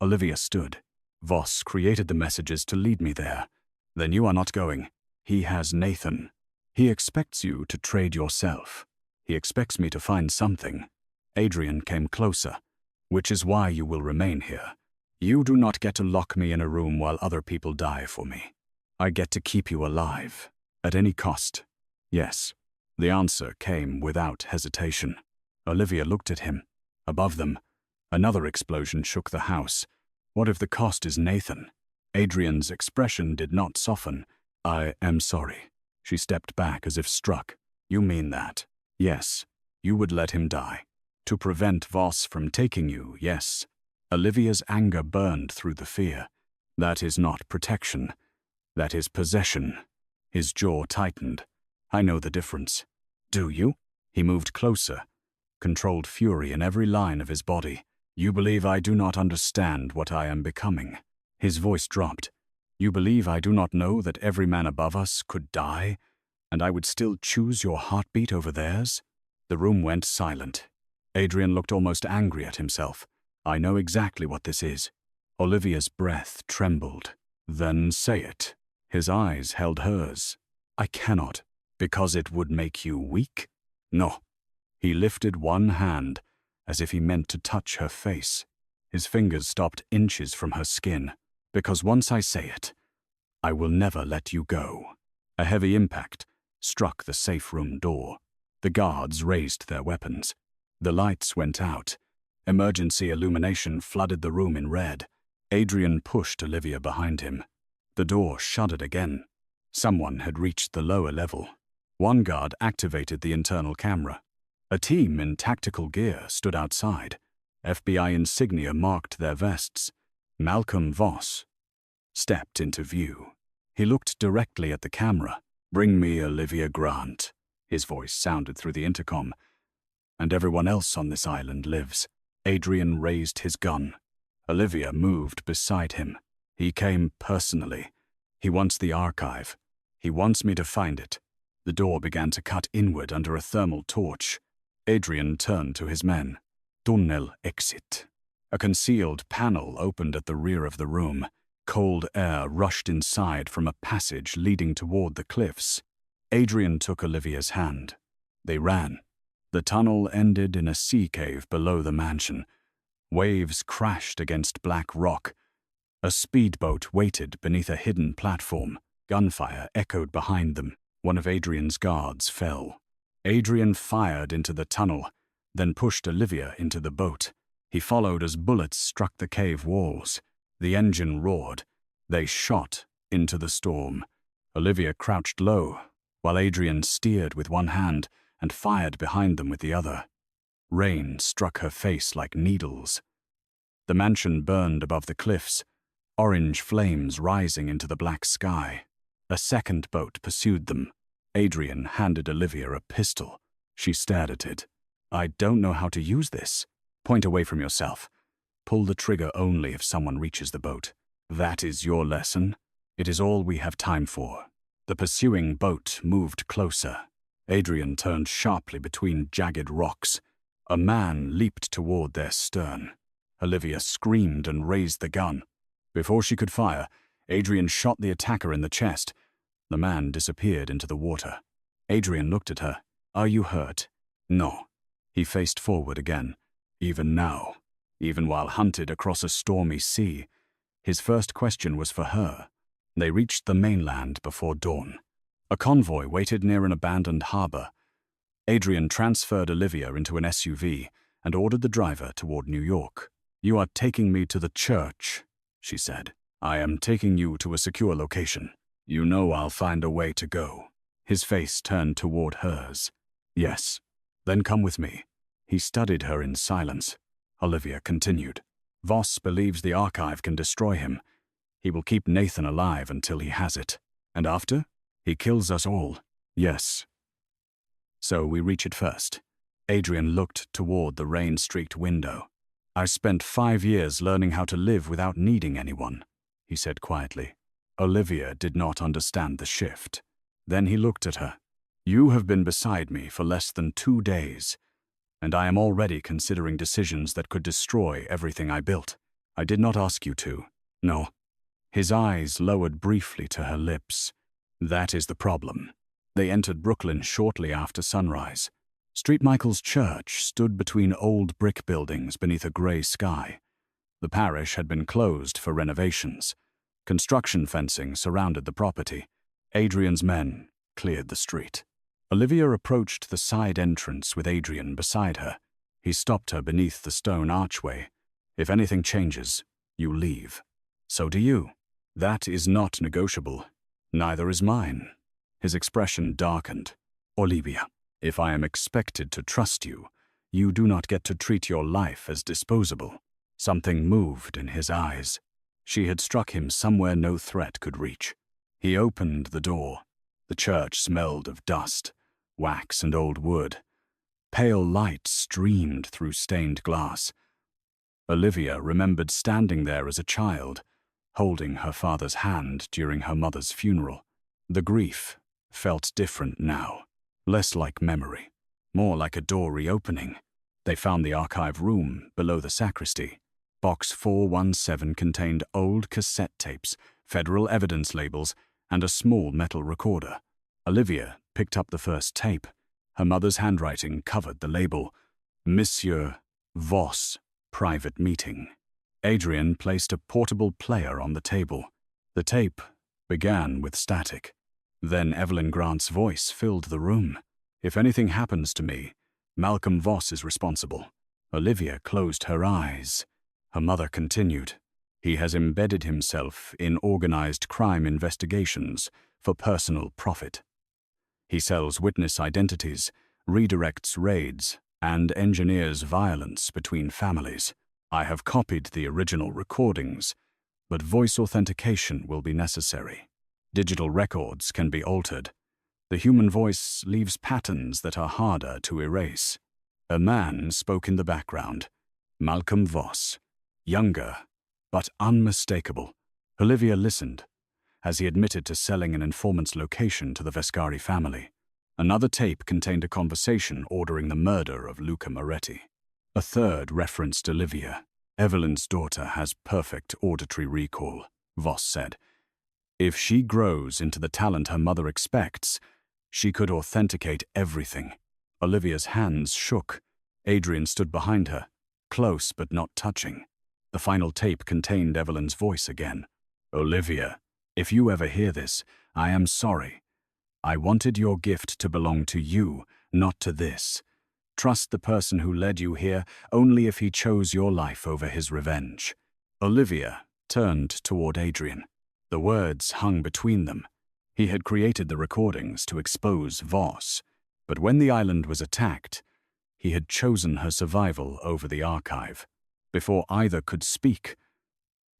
Olivia stood. "Voss created the messages to lead me there. Then you are not going. He has Nathan. He expects you to trade yourself. He expects me to find something." Adrian came closer. "Which is why you will remain here. You do not get to lock me in a room while other people die for me. I get to keep you alive, at any cost. Yes. The answer came without hesitation. Olivia looked at him. Above them, another explosion shook the house. What if the cost is Nathan? Adrian's expression did not soften. I am sorry. She stepped back as if struck. You mean that? Yes. You would let him die. To prevent Voss from taking you, yes. Olivia's anger burned through the fear. That is not protection. That is possession. His jaw tightened. I know the difference. Do you? He moved closer, controlled fury in every line of his body. You believe I do not understand what I am becoming. His voice dropped. You believe I do not know that every man above us could die, and I would still choose your heartbeat over theirs? The room went silent. Adrian looked almost angry at himself. I know exactly what this is. Olivia's breath trembled. Then say it. His eyes held hers. I cannot. Because it would make you weak? No. He lifted one hand, as if he meant to touch her face. His fingers stopped inches from her skin. Because once I say it, I will never let you go. A heavy impact struck the safe room door. The guards raised their weapons. The lights went out. Emergency illumination flooded the room in red. Adrian pushed Olivia behind him. The door shuddered again. Someone had reached the lower level. One guard activated the internal camera. A team in tactical gear stood outside. FBI insignia marked their vests. Malcolm Voss stepped into view. He looked directly at the camera. Bring me Olivia Grant. His voice sounded through the intercom. And everyone else on this island lives. Adrian raised his gun. Olivia moved beside him. He came personally. He wants the archive. He wants me to find it. The door began to cut inward under a thermal torch. Adrian turned to his men. Tunnel exit. A concealed panel opened at the rear of the room. Cold air rushed inside from a passage leading toward the cliffs. Adrian took Olivia's hand. They ran. The tunnel ended in a sea cave below the mansion. Waves crashed against black rock. A speedboat waited beneath a hidden platform. Gunfire echoed behind them. One of Adrian's guards fell. Adrian fired into the tunnel, then pushed Olivia into the boat. He followed as bullets struck the cave walls. The engine roared. They shot into the storm. Olivia crouched low, while Adrian steered with one hand and fired behind them with the other. Rain struck her face like needles. The mansion burned above the cliffs, orange flames rising into the black sky. A second boat pursued them. Adrian handed Olivia a pistol. She stared at it. I don't know how to use this. Point away from yourself. Pull the trigger only if someone reaches the boat. That is your lesson. It is all we have time for. The pursuing boat moved closer. Adrian turned sharply between jagged rocks. A man leaped toward their stern. Olivia screamed and raised the gun. Before she could fire, Adrian shot the attacker in the chest. The man disappeared into the water. Adrian looked at her. Are you hurt? No. He faced forward again. Even now, even while hunted across a stormy sea, his first question was for her. They reached the mainland before dawn. A convoy waited near an abandoned harbor. Adrian transferred Olivia into an SUV and ordered the driver toward New York. You are taking me to the church, she said. I am taking you to a secure location. You know I'll find a way to go. His face turned toward hers. Yes. Then come with me. He studied her in silence. Olivia continued. Voss believes the archive can destroy him. He will keep Nathan alive until he has it. And after? He kills us all. Yes. So we reach it first. Adrian looked toward the rain-streaked window. I spent 5 years learning how to live without needing anyone, he said quietly. Olivia did not understand the shift. Then he looked at her. You have been beside me for less than 2 days, and I am already considering decisions that could destroy everything I built. I did not ask you to. No. His eyes lowered briefly to her lips. That is the problem. They entered Brooklyn shortly after sunrise. St. Michael's Church stood between old brick buildings beneath a gray sky. The parish had been closed for renovations. Construction fencing surrounded the property. Adrian's men cleared the street. Olivia approached the side entrance with Adrian beside her. He stopped her beneath the stone archway. If anything changes, you leave. So do you. That is not negotiable. Neither is mine. His expression darkened. Olivia, if I am expected to trust you, you do not get to treat your life as disposable. Something moved in his eyes. She had struck him somewhere no threat could reach. He opened the door. The church smelled of dust, wax and old wood. Pale light streamed through stained glass. Olivia remembered standing there as a child, holding her father's hand during her mother's funeral. The grief felt different now, less like memory, more like a door reopening. They found the archive room below the sacristy. Box 417 contained old cassette tapes, federal evidence labels, and a small metal recorder. Olivia picked up the first tape. Her mother's handwriting covered the label, Monsieur Voss, private meeting. Adrian placed a portable player on the table. The tape began with static. Then Evelyn Grant's voice filled the room. If anything happens to me, Malcolm Voss is responsible. Olivia closed her eyes. Her mother continued. He has embedded himself in organized crime investigations for personal profit. He sells witness identities, redirects raids, and engineers violence between families. I have copied the original recordings, but voice authentication will be necessary. Digital records can be altered. The human voice leaves patterns that are harder to erase. A man spoke in the background. Malcolm Voss. Younger, but unmistakable. Olivia listened, as he admitted to selling an informant's location to the Vescari family. Another tape contained a conversation ordering the murder of Luca Moretti. A third referenced Olivia. Evelyn's daughter has perfect auditory recall, Voss said. If she grows into the talent her mother expects, she could authenticate everything. Olivia's hands shook. Adrian stood behind her, close but not touching. The final tape contained Evelyn's voice again. Olivia, if you ever hear this, I am sorry. I wanted your gift to belong to you, not to this. Trust the person who led you here only if he chose your life over his revenge. Olivia turned toward Adrian. The words hung between them. He had created the recordings to expose Voss, but when the island was attacked, he had chosen her survival over the archive. Before either could speak,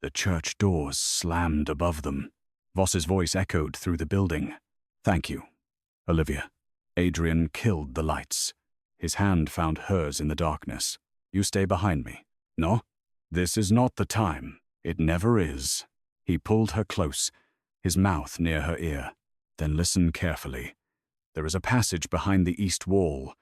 the church doors slammed above them. Voss's voice echoed through the building. Thank you, Olivia. Adrian killed the lights. His hand found hers in the darkness. You stay behind me. No? This is not the time. It never is. He pulled her close, his mouth near her ear. Then listen carefully. There is a passage behind the east wall.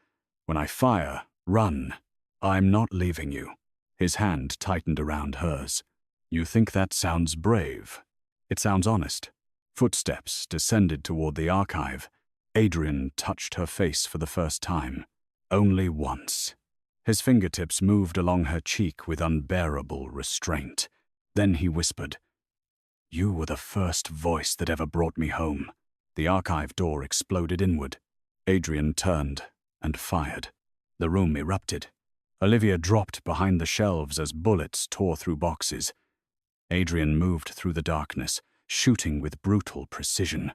When I fire, run. I'm not leaving you. His hand tightened around hers. You think that sounds brave? It sounds honest. Footsteps descended toward the archive. Adrian touched her face for the first time. Only once. His fingertips moved along her cheek with unbearable restraint. Then he whispered, You were the first voice that ever brought me home. The archive door exploded inward. Adrian turned and fired. The room erupted. Olivia dropped behind the shelves as bullets tore through boxes. Adrian moved through the darkness, shooting with brutal precision.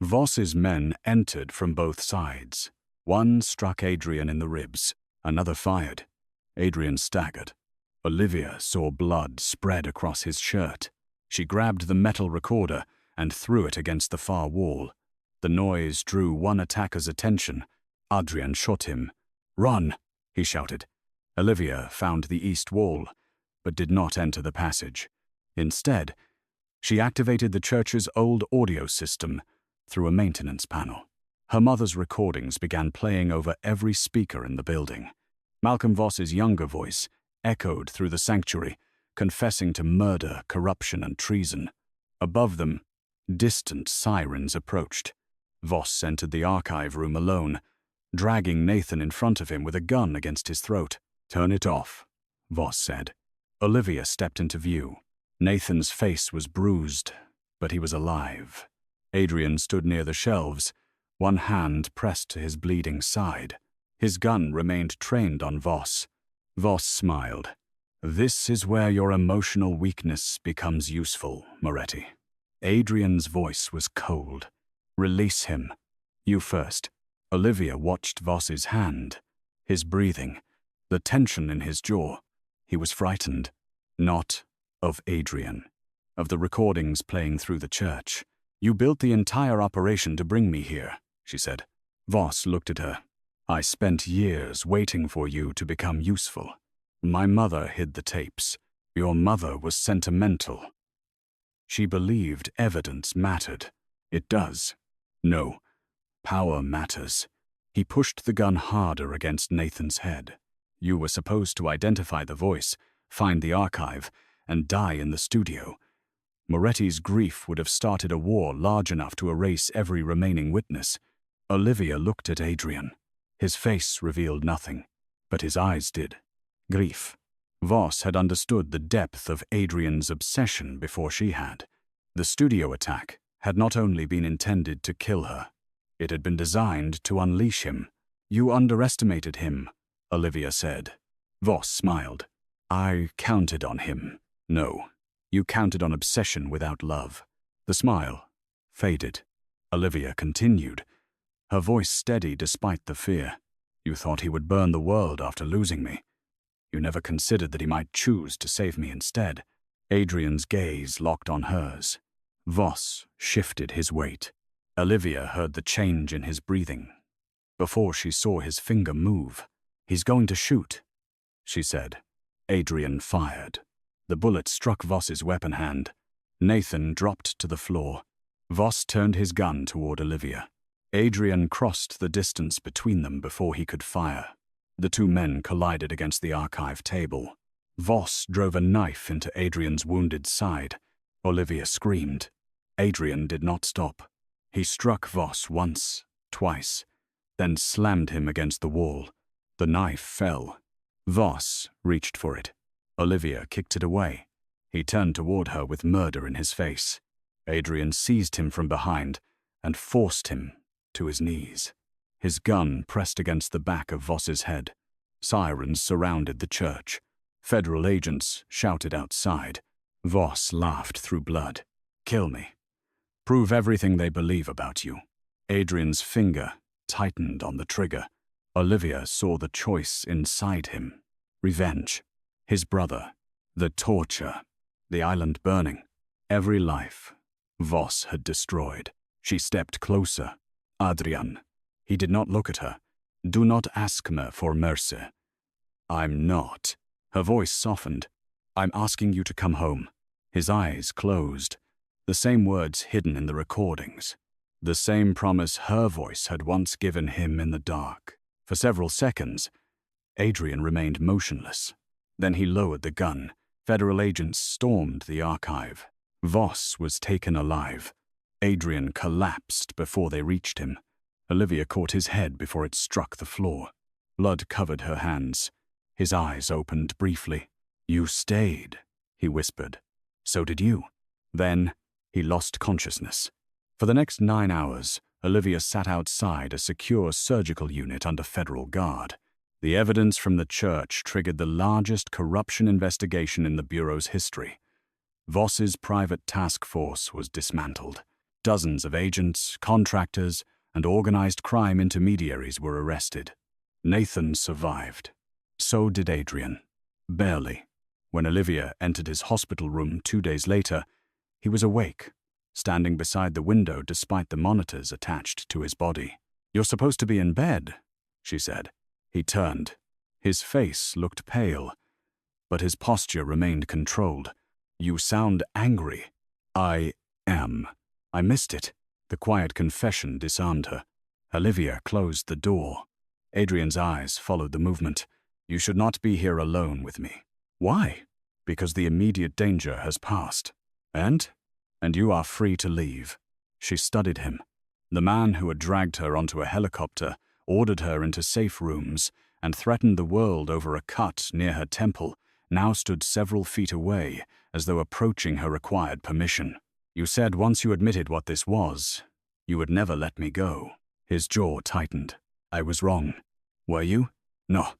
Voss's men entered from both sides. One struck Adrian in the ribs. Another fired. Adrian staggered. Olivia saw blood spread across his shirt. She grabbed the metal recorder and threw it against the far wall. The noise drew one attacker's attention. Adrian shot him. Run, he shouted. Olivia found the east wall, but did not enter the passage. Instead, she activated the church's old audio system through a maintenance panel. Her mother's recordings began playing over every speaker in the building. Malcolm Voss's younger voice echoed through the sanctuary, confessing to murder, corruption, and treason. Above them, distant sirens approached. Voss entered the archive room alone, dragging Nathan in front of him with a gun against his throat. Turn it off, Voss said. Olivia stepped into view. Nathan's face was bruised, but he was alive. Adrian stood near the shelves, one hand pressed to his bleeding side. His gun remained trained on Voss. Voss smiled. "This is where your emotional weakness becomes useful, Moretti." Adrian's voice was cold. "Release him. You first." Olivia watched Voss's hand, his breathing, the tension in his jaw. He was frightened. Not of Adrian, of the recordings playing through the church. "You built the entire operation to bring me here," she said. Voss looked at her. "I spent years waiting for you to become useful. My mother hid the tapes. Your mother was sentimental. She believed evidence mattered. It does. No, power matters." He pushed the gun harder against Nathan's head. "You were supposed to identify the voice, find the archive, and die in the studio. Moretti's grief would have started a war large enough to erase every remaining witness." Olivia looked at Adrian. His face revealed nothing, but his eyes did. Grief. Voss had understood the depth of Adrian's obsession before she had. The studio attack had not only been intended to kill her, it had been designed to unleash him. "You underestimated him," Olivia said. Voss smiled. "I counted on him." "No, you counted on obsession without love." The smile faded. Olivia continued, her voice steady despite the fear. "You thought he would burn the world after losing me. You never considered that he might choose to save me instead." Adrian's gaze locked on hers. Voss shifted his weight. Olivia heard the change in his breathing. Before she saw his finger move. "He's going to shoot," she said. Adrian fired. The bullet struck Voss's weapon hand. Nathan dropped to the floor. Voss turned his gun toward Olivia. Adrian crossed the distance between them before he could fire. The two men collided against the archive table. Voss drove a knife into Adrian's wounded side. Olivia screamed. Adrian did not stop. He struck Voss once, twice, then slammed him against the wall. The knife fell. Voss reached for it. Olivia kicked it away. He turned toward her with murder in his face. Adrian seized him from behind and forced him to his knees. His gun pressed against the back of Voss's head. Sirens surrounded the church. Federal agents shouted outside. Voss laughed through blood. "Kill me. Prove everything they believe about you." Adrian's finger tightened on the trigger. Olivia saw the choice inside him. Revenge. His brother. The torture. The island burning. Every life Voss had destroyed. She stepped closer. "Adrian." He did not look at her. "Do not ask me for mercy." "I'm not." Her voice softened. "I'm asking you to come home." His eyes closed. The same words hidden in the recordings. The same promise her voice had once given him in the dark. For several seconds, Adrian remained motionless. Then he lowered the gun. Federal agents stormed the archive. Voss was taken alive. Adrian collapsed before they reached him. Olivia caught his head before it struck the floor. Blood covered her hands. His eyes opened briefly. "You stayed," he whispered. "So did you." Then he lost consciousness. For the next 9 hours, Olivia sat outside a secure surgical unit under federal guard. The evidence from the church triggered the largest corruption investigation in the Bureau's history. Voss's private task force was dismantled. Dozens of agents, contractors, and organized crime intermediaries were arrested. Nathan survived. So did Adrian. Barely. When Olivia entered his hospital room 2 days later, he was awake, standing beside the window despite the monitors attached to his body. "You're supposed to be in bed," she said. He turned. His face looked pale, but his posture remained controlled. "You sound angry." "I am. I missed it." The quiet confession disarmed her. Olivia closed the door. Adrian's eyes followed the movement. "You should not be here alone with me." "Why?" "Because the immediate danger has passed. And you are free to leave." She studied him. The man who had dragged her onto a helicopter, ordered her into safe rooms, and threatened the world over a cut near her temple, now stood several feet away, as though approaching her required permission. "You said once you admitted what this was, you would never let me go." His jaw tightened. "I was wrong." "Were you?" "No."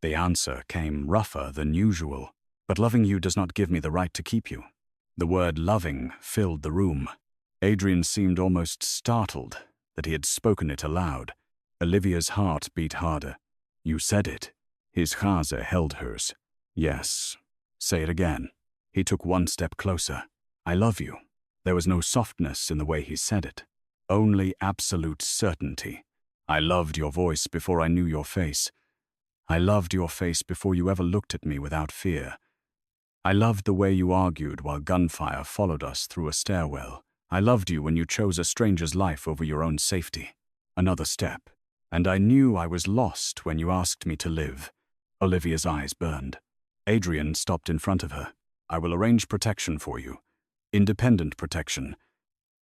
The answer came rougher than usual. "But loving you does not give me the right to keep you." The word loving filled the room. Adrian seemed almost startled that he had spoken it aloud. Olivia's heart beat harder. "You said it." His chaza held hers. "Yes." "Say it again." He took one step closer. "I love you." There was no softness in the way he said it. Only absolute certainty. "I loved your voice before I knew your face. I loved your face before you ever looked at me without fear. I loved the way you argued while gunfire followed us through a stairwell. I loved you when you chose a stranger's life over your own safety." Another step. "And I knew I was lost when you asked me to live." Olivia's eyes burned. Adrian stopped in front of her. "I will arrange protection for you. Independent protection.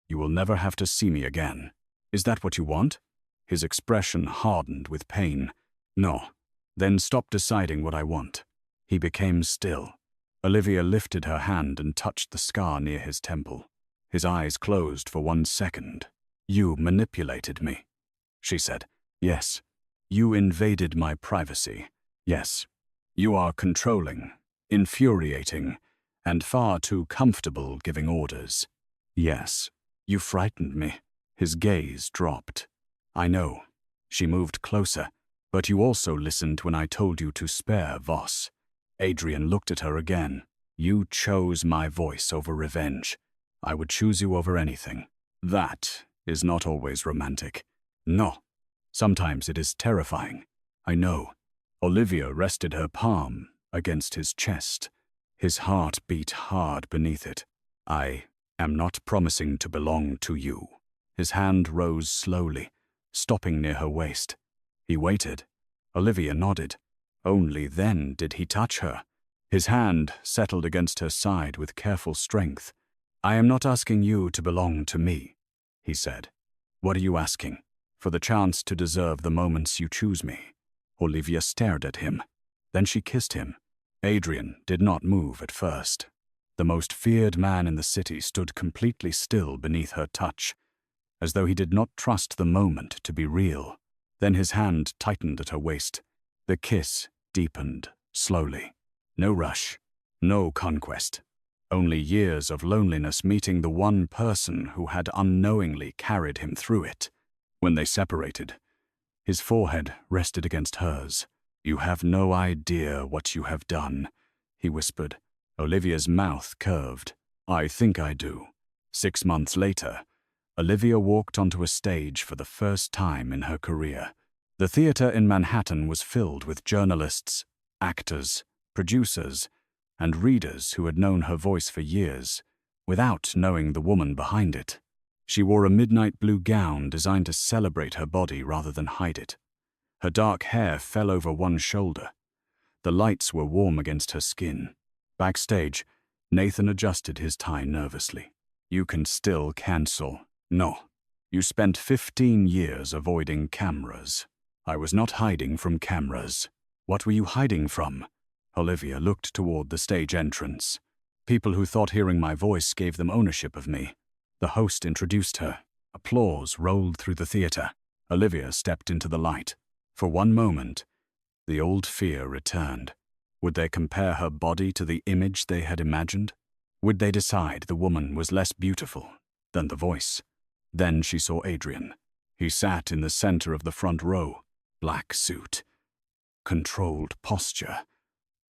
You will never have to see me again." "Is that what you want?" His expression hardened with pain. "No." "Then stop deciding what I want." He became still. Olivia lifted her hand and touched the scar near his temple. His eyes closed for 1 second. "You manipulated me," she said. "Yes." "You invaded my privacy." "Yes." "You are controlling, infuriating, and far too comfortable giving orders." "Yes." "You frightened me." His gaze dropped. "I know." She moved closer. "But you also listened when I told you to spare Voss." Adrian looked at her again. "You chose my voice over revenge. I would choose you over anything. That is not always romantic." "No." "Sometimes it is terrifying." "I know." Olivia rested her palm against his chest. His heart beat hard beneath it. "I am not promising to belong to you." His hand rose slowly, stopping near her waist. He waited. Olivia nodded. Only then did he touch her. His hand settled against her side with careful strength. "I am not asking you to belong to me," he said. "What are you asking?" "For the chance to deserve the moments you choose me." Olivia stared at him. Then she kissed him. Adrian did not move at first. The most feared man in the city stood completely still beneath her touch, as though he did not trust the moment to be real. Then his hand tightened at her waist. The kiss deepened slowly. No rush, no conquest. Only years of loneliness meeting the one person who had unknowingly carried him through it. When they separated, his forehead rested against hers. "You have no idea what you have done," he whispered. Olivia's mouth curved. "I think I do." 6 months later, Olivia walked onto a stage for the first time in her career. The theater in Manhattan was filled with journalists, actors, producers, and readers who had known her voice for years, without knowing the woman behind it. She wore a midnight blue gown designed to celebrate her body rather than hide it. Her dark hair fell over one shoulder. The lights were warm against her skin. Backstage, Nathan adjusted his tie nervously. "You can still cancel." "No. You spent 15 years avoiding cameras." "I was not hiding from cameras." "What were you hiding from?" Olivia looked toward the stage entrance. "People who thought hearing my voice gave them ownership of me." The host introduced her. Applause rolled through the theater. Olivia stepped into the light. For one moment, the old fear returned. Would they compare her body to the image they had imagined? Would they decide the woman was less beautiful than the voice? Then she saw Adrian. He sat in the center of the front row. Black suit. Controlled posture.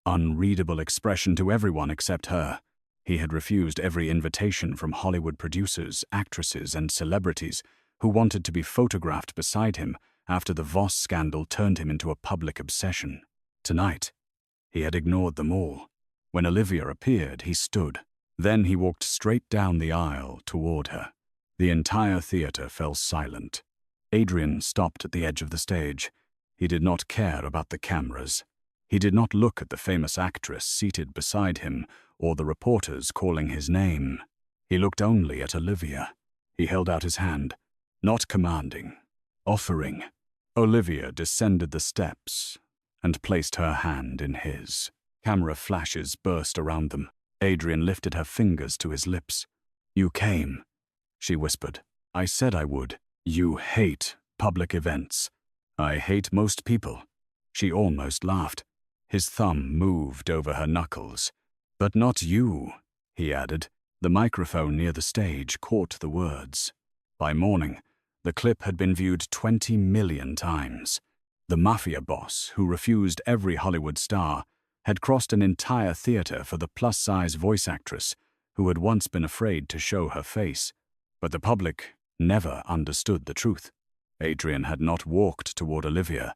Unreadable expression to everyone except her. He had refused every invitation from Hollywood producers, actresses, and celebrities who wanted to be photographed beside him after the Voss scandal turned him into a public obsession. Tonight, he had ignored them all. When Olivia appeared, he stood. Then he walked straight down the aisle toward her. The entire theater fell silent. Adrian stopped at the edge of the stage. He did not care about the cameras. He did not look at the famous actress seated beside him or the reporters calling his name. He looked only at Olivia. He held out his hand, not commanding, offering. Olivia descended the steps and placed her hand in his. Camera flashes burst around them. Adrian lifted her fingers to his lips. "You came," she whispered. "I said I would. You hate public events." "I hate most people." She almost laughed. His thumb moved over her knuckles. "But not you," he added. The microphone near the stage caught the words. By morning, the clip had been viewed 20 million times. The Mafia Boss, who refused every Hollywood star, had crossed an entire theater for the plus-size voice actress who had once been afraid to show her face. But the public never understood the truth. Adrian had not walked toward Olivia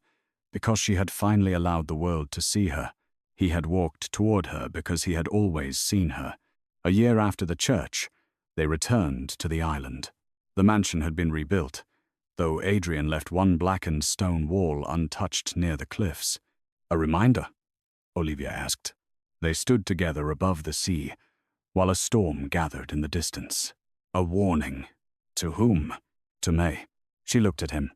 because she had finally allowed the world to see her. He had walked toward her because he had always seen her. A year after the church, they returned to the island. The mansion had been rebuilt, though Adrian left one blackened stone wall untouched near the cliffs. "A reminder?" Olivia asked. They stood together above the sea, while a storm gathered in the distance. "A warning." "To whom?" "To May." She looked at him.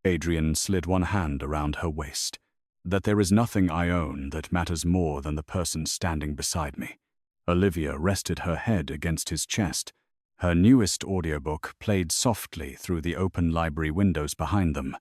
Adrian slid one hand around her waist. "That there is nothing I own that matters more than the person standing beside me." Olivia rested her head against his chest. Her newest audiobook played softly through the open library windows behind them.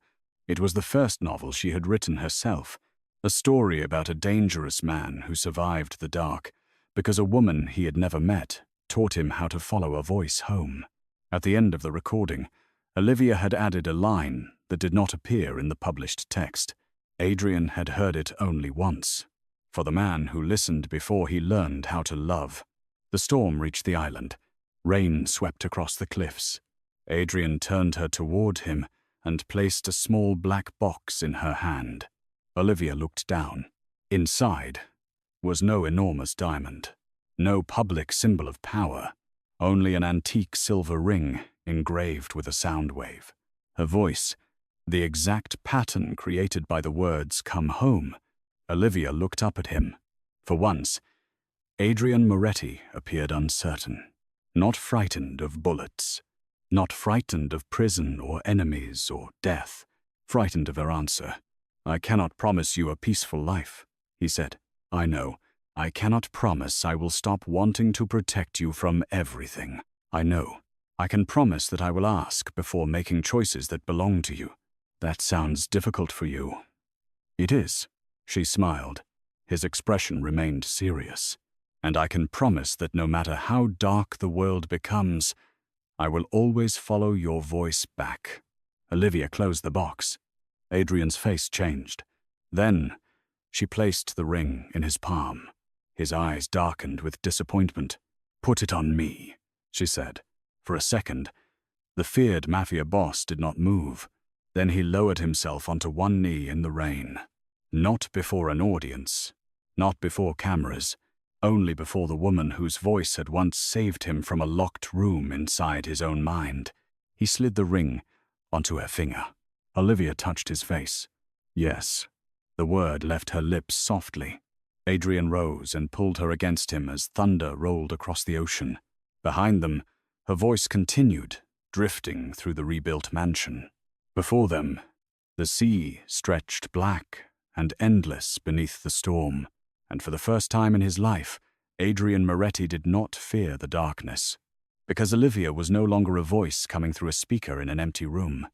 It was the first novel she had written herself, a story about a dangerous man who survived the dark because a woman he had never met taught him how to follow a voice home. At the end of the recording, Olivia had added a line that did not appear in the published text. Adrian had heard it only once. For the man who listened before he learned how to love. The storm reached the island. Rain swept across the cliffs. Adrian turned her toward him and placed a small black box in her hand. Olivia looked down. Inside was no enormous diamond, no public symbol of power, only an antique silver ring engraved with a sound wave. Her voice, the exact pattern created by the words "come home." Olivia looked up at him. For once, Adrian Moretti appeared uncertain, not frightened of bullets, not frightened of prison or enemies or death, frightened of her answer. "I cannot promise you a peaceful life," he said. "I know. I cannot promise I will stop wanting to protect you from everything. I know. I can promise that I will ask before making choices that belong to you. That sounds difficult for you." "It is." She smiled. His expression remained serious. "And I can promise that no matter how dark the world becomes, I will always follow your voice back." Olivia closed the box. Adrian's face changed. Then she placed the ring in his palm. His eyes darkened with disappointment. "Put it on me," she said. For a second, the feared Mafia boss did not move. Then he lowered himself onto one knee in the rain. Not before an audience, not before cameras, only before the woman whose voice had once saved him from a locked room inside his own mind. He slid the ring onto her finger. Olivia touched his face. "Yes." The word left her lips softly. Adrian rose and pulled her against him as thunder rolled across the ocean. Behind them, her voice continued, drifting through the rebuilt mansion. Before them, the sea stretched black and endless beneath the storm, and for the first time in his life, Adrian Moretti did not fear the darkness. Because Olivia was no longer a voice coming through a speaker in an empty room.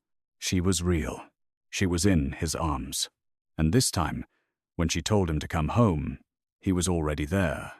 She was real. She was in his arms. And this time, when she told him to come home, he was already there,